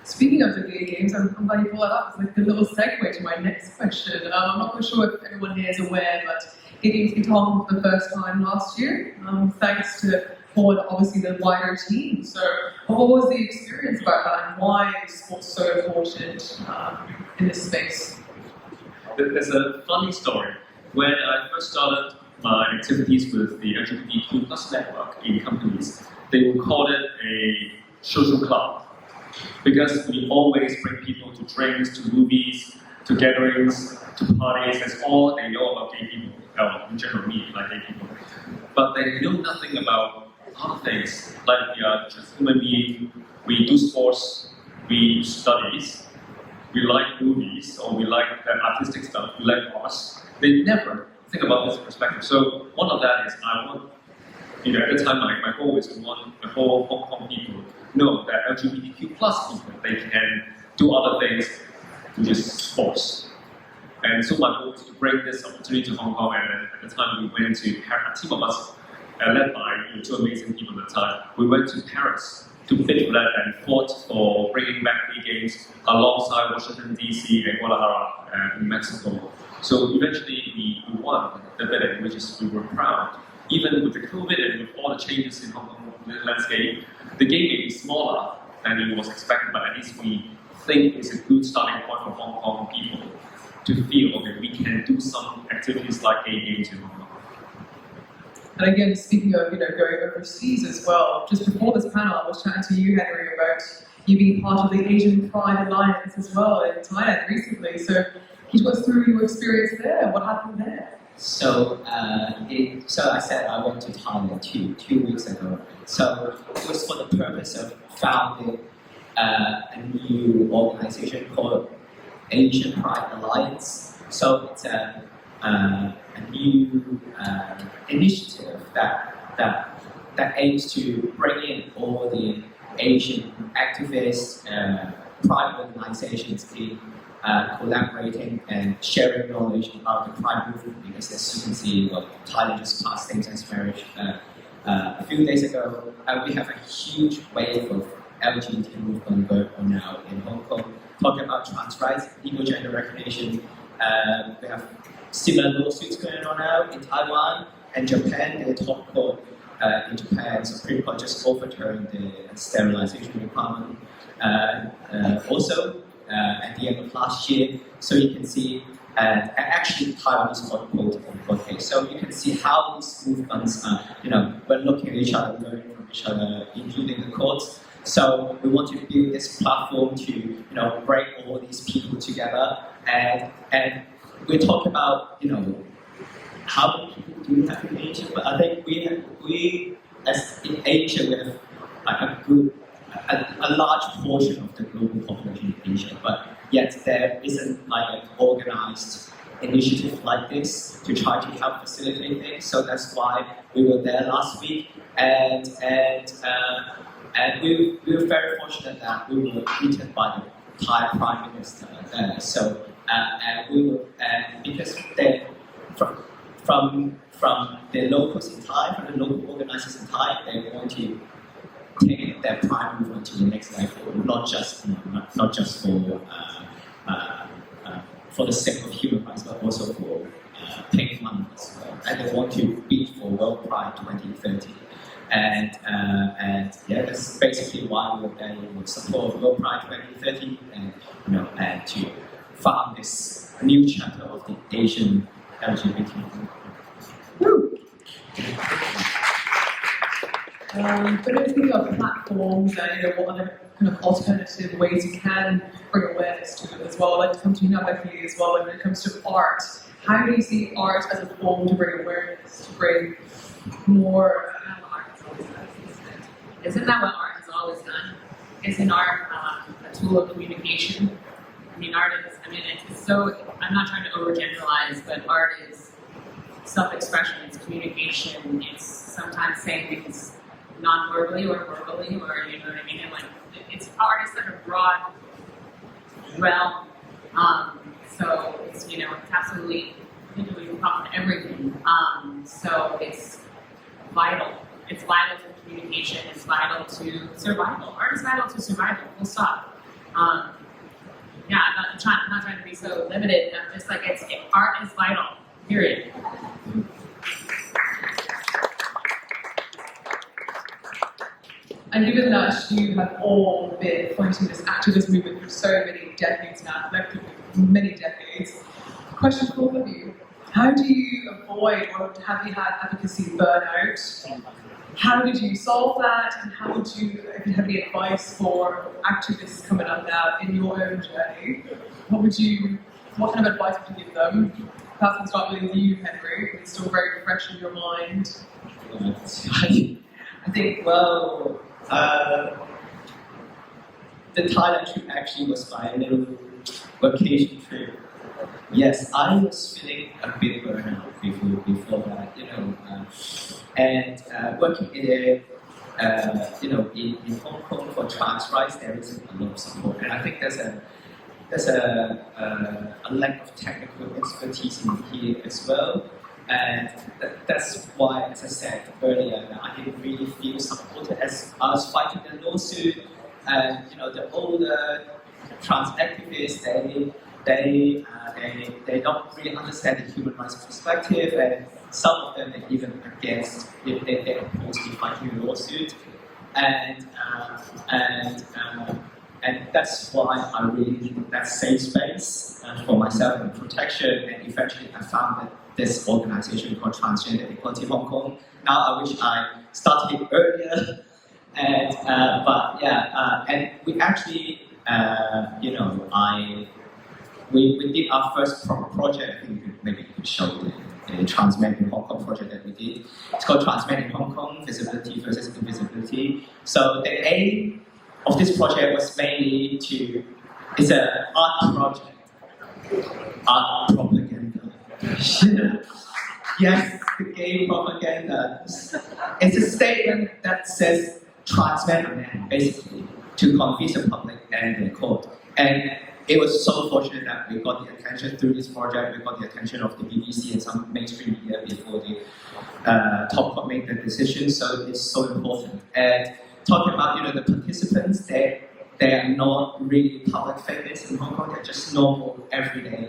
Speaking of the gay games, I'm glad you brought that up. It's like the little segue to my next question. I'm not quite sure if everyone here is aware, but gay games came on for the first time last year, thanks to obviously the wider team. So what was the experience about that, and why is sports so important in this space? There's a funny story. When I first started my activities with the LGBTQ+ network in companies, they would call it a social club, because we always bring people to drinks, to movies, to gatherings, to parties. That's all they know about gay people. In general, me, like gay people. But they know nothing about other things, like we are just human beings, we do sports, we do studies, we like movies, or we like artistic stuff, we like arts. They never think about this perspective. So one of that is I want, at the time my goal is to want the whole Hong Kong people know that LGBTQ+ people, they can do other things than just sports. And so my goal was to bring this opportunity to Hong Kong, and at the time we went to Paris, a team of us, led by two amazing people at the time. We went to Paris to bid for that and fought for bringing back the games alongside Washington DC and Guadalajara in Mexico. So eventually we won the bid, which is we were proud. Even with the COVID and with all the changes in Hong Kong landscape, the game may be smaller than it was expected, but at least we think it's a good starting point for Hong Kong people to feel, okay, we can do some activities like gay games in Hong Kong. And again, speaking of going overseas as well, just before this panel, I was chatting to you, Henry, about you being part of the Asian Pride Alliance as well in Thailand recently. So can you talk us through your experience there? What happened there? So I said I went to Thailand two weeks ago. So it was for the purpose of founding a new organization called Asian Pride Alliance. So it's a new initiative that aims to bring in all the Asian activists, pride organizations in collaborating and sharing knowledge about the pride movement, because as you can see, Thailand just passed same-sex marriage a few days ago. We have a huge wave of LGBT movement going on now in Hong Kong, talking about trans rights, equal gender recognition. We have similar lawsuits going on now in Taiwan and Japan. The top court in Japan, Supreme Court just overturned the sterilization requirement. Also, at the end of last year, so you can see, actually Taiwan is not quoted in the court case. So you can see how these movements are, when looking at each other, learning from each other, including the courts. So we want to build this platform to, bring all these people together, and we talk about, how many people do we have in Asia? But I think we as in Asia, we have a large portion of the global population in Asia, but yet there isn't like an organized initiative like this to try to help facilitate things. So that's why we were there last week, and we were very fortunate that we were greeted by the Thai Prime Minister there. So because they from the locals in Thai, from the local organizers in Thai, they want to take their pride movement to the next level, not just for the sake of human rights, but also for paying money as well. And they want to bid for World Pride 2030. And that's basically why we were there in support of World Pride 2030, and to found this new chapter of the Asian LGBTQ. But if you think of platforms and what other kind of alternative ways you can bring awareness to it as well, I'd like to come to you now, Beckaly, as well. When it comes to art, how do you see art as a form to bring awareness, to bring more? Isn't that what art has always done? Isn't art a tool of communication? I mean, it's so, I'm not trying to overgeneralize, but art is self-expression, it's communication, it's sometimes saying things non-verbally or verbally, or you know what I mean? And art is such a broad realm, so it's, it's absolutely, you can talk to everything, so it's vital. It's vital to communication, it's vital to survival. Art is vital to survival, full stop. I'm not trying to be so limited. I'm just like, art is vital, period. And given that you have all been fighting this activist movement for so many decades now, collectively, many decades, question for all of you: how do you avoid, or have you had advocacy burnout? How did you solve that, and how would you, if you have any advice for activists coming up now in your own journey, what kind of advice would you give them? Perhaps we'll start with you, Henry. It's still very fresh in your mind. I think, the Thailand trip actually was my little vacation trip. Yes, I was feeling a bit burnout before that, and working in Hong Kong for trans rights, there isn't a lot of support, and I think there's a lack of technical expertise in here as well, and that's why, as I said earlier, I didn't really feel supported as I was fighting the lawsuit, and the older trans activists, they don't really understand the human rights perspective, and some of them are even against, they oppose me fighting the lawsuit, and that's why I really needed that safe space for myself and protection, and eventually I found that this organization called Transgender Equality Hong Kong. Now I wish I started it earlier, and and we actually, we did our first project. I think maybe you could show the Trans Men in Hong Kong project that we did. It's called Trans Men in Hong Kong: Visibility versus Invisibility. So the aim of this project was mainly it's an art project, art propaganda. Yes, the gay propaganda. It's a statement that says trans men are men, basically, to confuse the public and the court. And it was so fortunate that we got the attention through this project. We got the attention of the BBC and some mainstream media before the top court made the decision. So it's so important. And talking about the participants, they are not really public figures in Hong Kong. They're just normal, everyday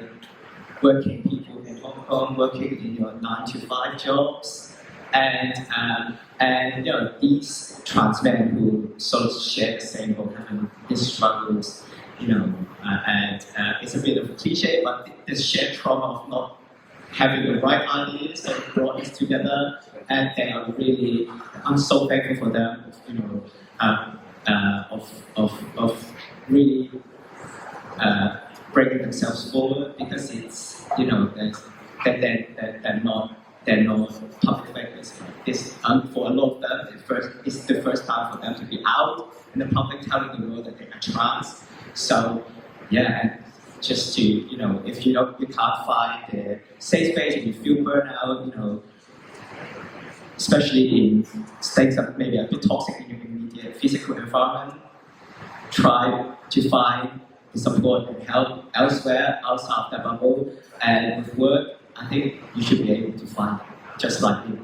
working people in Hong Kong, working in your 9-to-5 jobs, and these trans men who sort of share the same boat, having these struggles, and it's a bit of a cliche, but this shared trauma of not having the right ideas that brought us together, and they are really, I'm so thankful for them, of really bringing themselves forward, because it's, they're not public figures. For a lot of them, it's the first time for them to be out in the public, telling the world that they are trans. So, yeah, and just to, if you can't find the safe space and you feel burnout, especially in states that maybe a bit toxic in your immediate physical environment, try to find the support and help elsewhere, outside that bubble, and with work, I think you should be able to find it, just like me.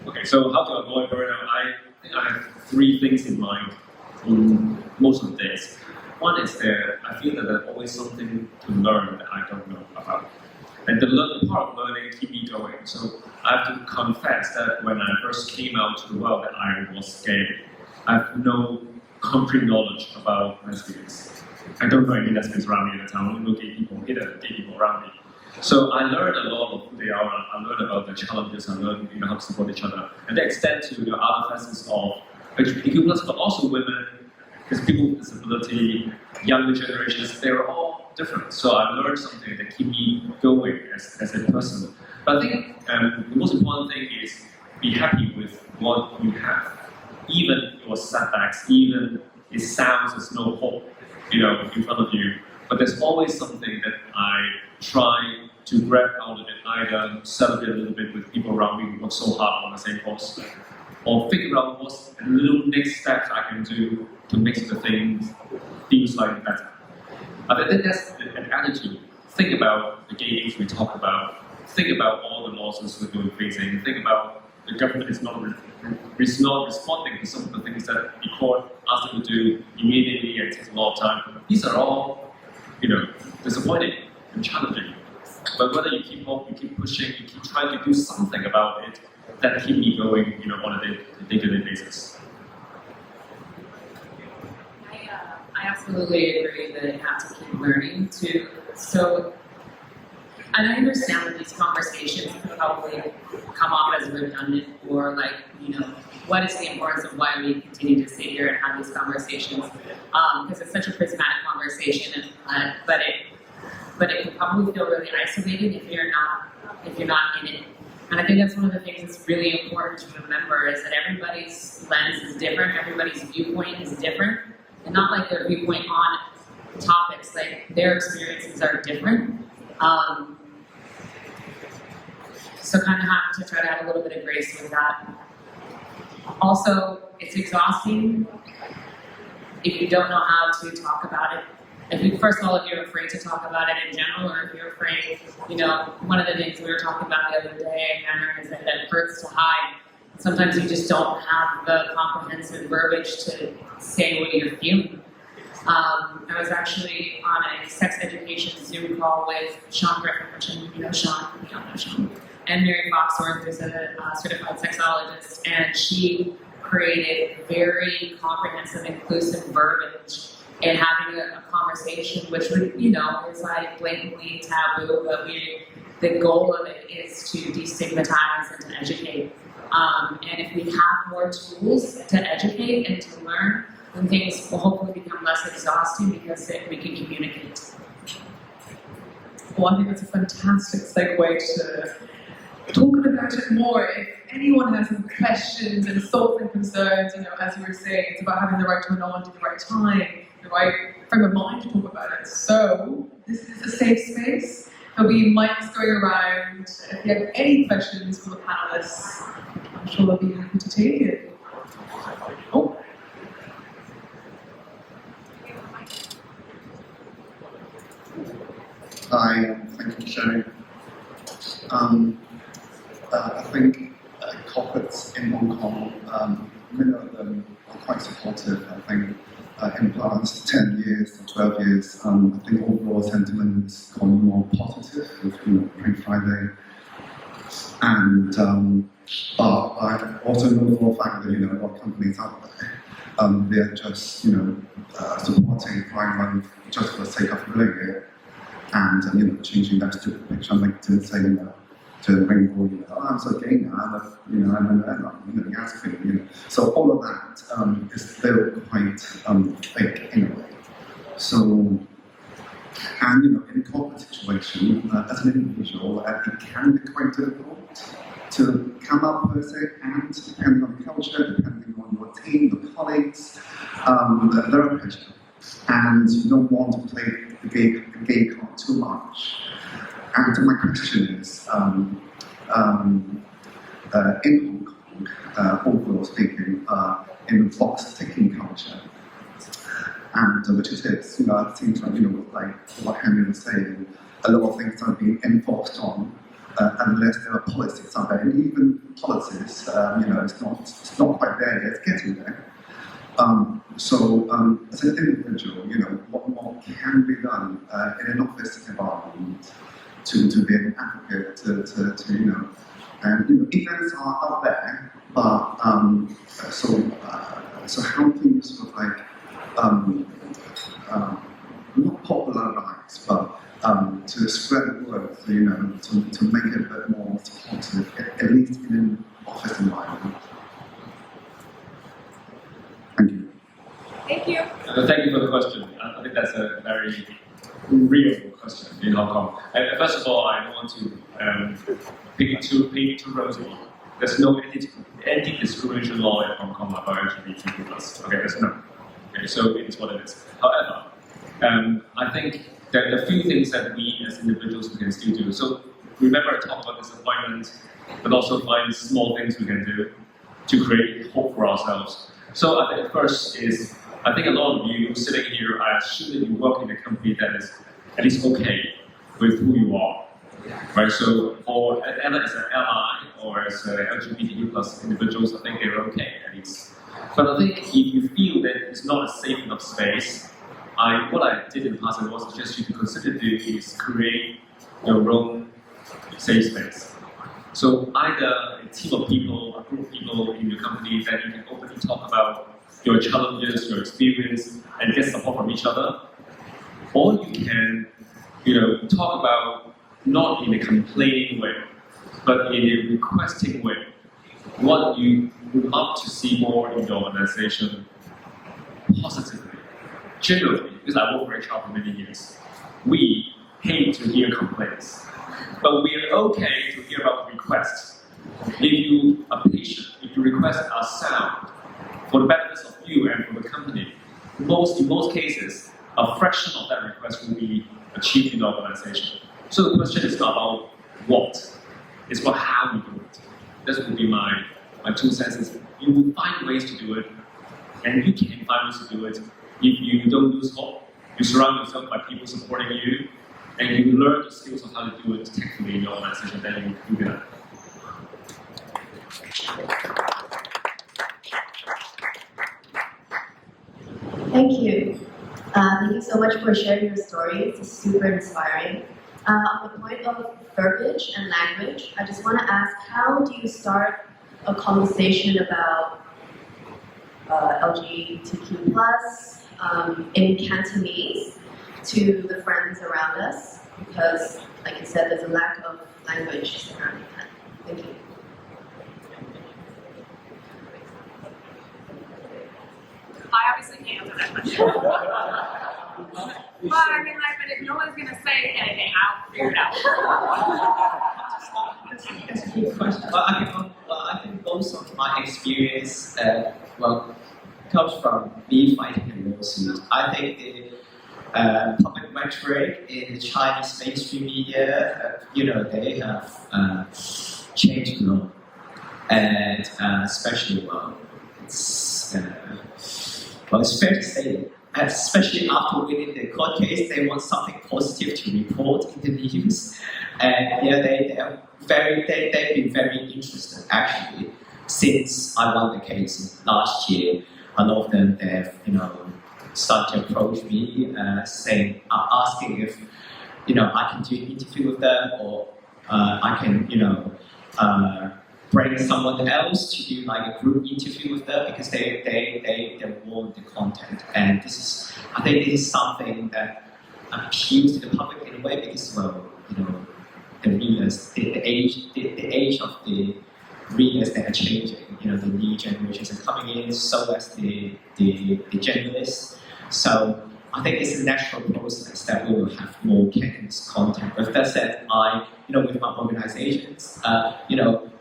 Okay, so how to avoid burnout? I think I have 3 things in mind in most of the days. One is that I feel that there's always something to learn that I don't know about. And the part of learning keep me going. So I have to confess that when I first came out to the world that I was gay, I have no concrete knowledge about lesbians. I don't know any lesbians around me at the time. I don't know gay people around me. So I learned a lot of who they are. I learned about their challenges. I learned how to support each other. And they extend to other facets of LGBTQ+, but also women, because people with disability, younger generations, they're all different. So I learned something that keep me going as a person. But I think the most important thing is be happy with what you have. Even your setbacks, even it sounds there's no hope, in front of you. But there's always something that I try to grab out of it, either celebrate a little bit with people around me who work so hard on the same course, or figure out what's the little next steps I can do to make the things feel slightly better. I think that's an attitude. Think about the gay issues we talk about. Think about all the losses we're facing. Think about the government is not responding to some of the things that the court asked them to do immediately, and it takes a lot of time. These are all, disappointing and challenging. But whether you keep hope, you keep pushing, you keep trying to do something about it, that keep me going, on a day-to-day basis. I absolutely agree that you have to keep learning too. So, and I understand that these conversations could probably come off as redundant, or what is the importance of why we continue to sit here and have these conversations? Because it's such a prismatic conversation, but it can probably feel really isolated if you're not in it. And I think that's one of the things that's really important to remember, is that everybody's lens is different, everybody's viewpoint is different, and not like their viewpoint on topics, like their experiences are different. So kind of have to try to have a little bit of grace with that. Also, it's exhausting if you don't know how to talk about it. First of all, if you're afraid to talk about it in general, or if you're afraid, one of the things we were talking about the other day, Hannah, is that it hurts to hide. Sometimes you just don't have the comprehensive verbiage to say what you're feeling. I was actually on a sex education Zoom call with Sean Griffin, which Sean, we all know Sean, and Mary Foxworth, who's a certified sexologist, and she created very comprehensive, inclusive verbiage and having a conversation, which would, is like blatantly taboo, but the goal of it is to destigmatize and to educate. And if we have more tools to educate and to learn, then things will hopefully become less exhausting because we can communicate. Well, I think it's a fantastic segue to talking about it more. If anyone has some questions and thoughts and concerns, as you were saying, it's about having the right terminology, the right time, the right frame of mind to talk about it. So, this is a safe space. There'll be mics going around. If you have any questions for the panelists, I'm sure they'll be happy to take it. Oh. Hi, thank you for sharing. I think corporates in Hong Kong, many of them are quite supportive. I think in the last 10 years or 12 years, I think overall sentiment has gone more positive with Print Friday. And but I also know for a fact that a lot of companies out there, they're just supporting Pride Month just for the sake of doing it. And changing that to picture on LinkedIn, saying to Rainbow, I'm so gay now, I'm asking, So all of that is still quite fake in a way. So, and in a corporate situation, as an individual, it can be quite difficult to come up with it, and depending on the culture, depending on your team, the colleagues, there are pressure. And you don't want to play the gay card too much. And my question is, in Hong Kong, overall speaking, in the box ticking culture, and which it is, it seems like what Henry was saying, a lot of things are being enforced on, unless there are policies out there, and even policies, it's not quite there yet, it's getting there. So, as an individual, what more can be done in an office environment to be an advocate, to and events are out there, but so how can you sort of like not popularize, but to spread the word, to make it a bit more supportive, at least in an office environment. Thank you. Thank you. Thank you for the question. I think that's a very real question in Hong Kong. And first of all, I don't want to paint too rosy. There's no anti-discrimination law in Hong Kong about LGBTQ+. Okay, there's no. Okay, so it is what it is. However, I think there are a few things that we as individuals we can still do. So remember I talked about disappointment, but also find small things we can do to create hope for ourselves. So I think first is, I think a lot of you sitting here, I assume that you work in a company that is at least okay with who you are, right? So for either as an ally or as LGBTQ+ individuals, I think they're okay at least. But I think if you feel that it's not a safe enough space, what I did in the past and what I suggest you to consider doing is create your own safe space. So either a team of people, a group of people in your company that you can openly talk about your challenges, your experience, and get support from each other. Or you can, talk about not in a complaining way, but in a requesting way. What you would love to see more in your organization positively. Generally, because I worked for HR for many years, we hate to hear complaints. But we are okay to hear about requests. If you are patient, if your requests are sound, for the benefit of you and for the company, in most cases, a fraction of that request will be achieved in the organization. So the question is not about what, it's about how you do it. This would be my 2 cents. You will find ways to do it, and you can find ways to do it if you don't lose hope. You surround yourself by people supporting you, and you learn the skills of how to do it technically in your organization, then you do that. Thank you. Thank you so much for sharing your stories. It's super inspiring. On the point of verbiage and language, I just want to ask, how do you start a conversation about LGBTQ+ in Cantonese to the friends around us? Because, like you said, there's a lack of language surrounding that. Thank you. I obviously can't answer that question. Well, I mean, like, but if no one's gonna say anything, I'll figure it out. That's a good question. I think most of my experience, comes from me fighting a lawsuit. I think the public rhetoric in the Chinese mainstream media, they have changed a lot, and especially it's fair to say that, especially after winning the court case, they want something positive to report in the news, and they've been very interested actually since I won the case last year. A lot of them they've started to approach me, asking if I can do an interview with them, or I can bring someone else to do like a group interview with them, because they want the content. And I think this is something that appeals to the public in a way, because the readers, the age of the readers, they are changing. The new generations are coming in, so as the journalists. So I think it's a natural process that we will have more Cantonese content. With that said, with my organizations,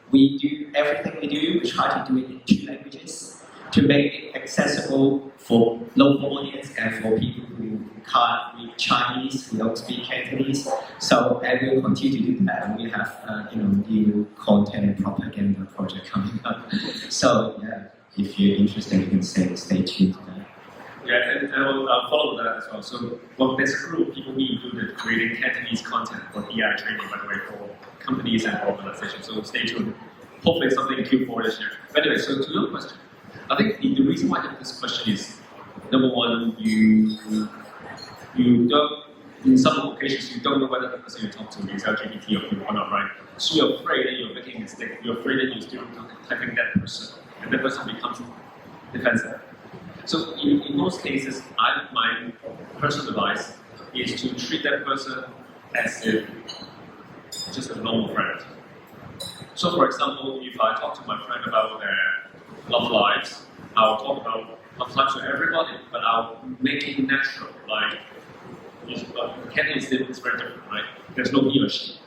we do everything we do. We try to do it in 2 languages to make it accessible for local audience and for people who can't read Chinese, who don't speak Cantonese. So, and we'll continue to do that. And we have new content and propaganda project coming up. So yeah, if you're interested, you can stay tuned to that. Yeah, and I'll follow that as well. So, there's a group of people we included creating Cantonese content for DI training, by the way, for companies and organizations. So stay tuned. Hopefully something Q4 this year. But anyway, so to your question, I think the reason why I have this question is, number one, you don't, in some occasions, you don't know whether the person you talk to is LGBT or not, right? So you're afraid that you're making a mistake. You're afraid that you're still typing that person, and that person becomes defensive. So in most cases, my personal advice is to treat that person as if just a normal friend. So for example, if I talk to my friend about their love lives, I'll talk about love lives to everybody, but I'll make it natural. Like, Cantonese is very different, right? There's no he or she.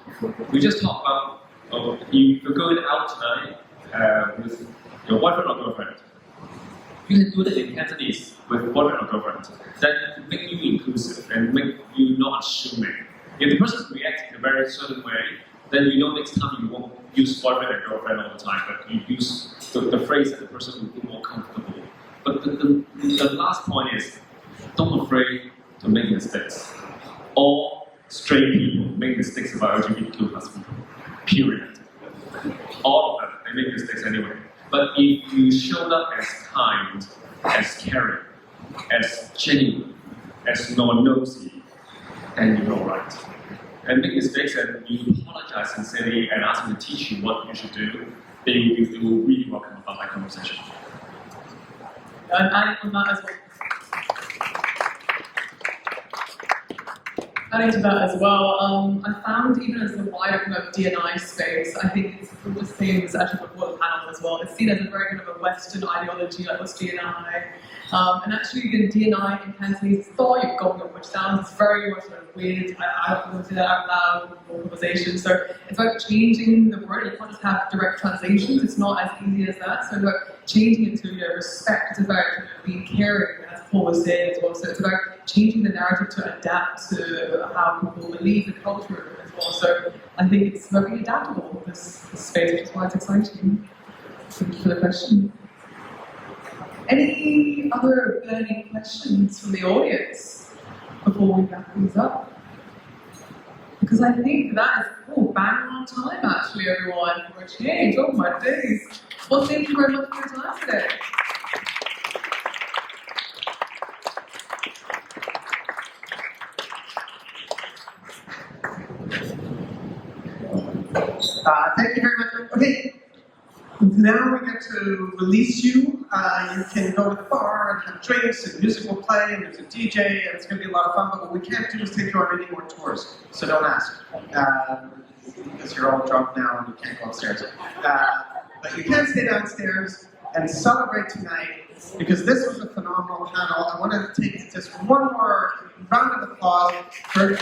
We just talk about, you're going out tonight with your boyfriend or girlfriend. You can do that in Cantonese with boyfriend or girlfriend. That make you inclusive and make you not assuming. If the person reacts in a very certain way, then next time you won't use boyfriend and girlfriend all the time, but you use the phrase that the person will feel more comfortable. But the last point is, don't afraid to make mistakes. All straight people make mistakes about LGBTQ plus people. Period. All of them, they make mistakes anyway. But if you showed up as kind, as caring, as genuine, as non-nosy, then you're alright. And make mistakes and you apologize sincerely and ask them to teach you what you should do, they will really welcome about that conversation. And adding on that as well. Adding to that as well, I found even as the wider kind of D&I space, I think it's the same as actually before the panel as well. It's seen as a very kind of a Western ideology, like what's D&I. And actually the D&I in Cantonese is Thai government, which sounds very much like weird. I don't want to say that out loud in conversation. So it's about changing the word. You can't just have direct translations. It's not as easy as that. So it's about changing it to respect. It's about being caring, as Paul was saying as well. So it's about changing the narrative to adapt to how people believe the culture as well. So I think it's very adaptable, this space, which is why it's exciting. Thank you for the question. Any other burning questions from the audience before we wrap things up? Because I think that is bang on time actually, everyone, for a change. Oh my days. Well, thank you very much for your time today. Thank you very much. Okay, now we get to release you. You can go to the bar and have drinks, and music will play, and there's a DJ, and it's going to be a lot of fun. But what we can't do is take you on any more tours, so don't ask. Because you're all drunk now and you can't go upstairs. But you can stay downstairs and celebrate tonight because this was a phenomenal panel. I want to take just one more round of applause for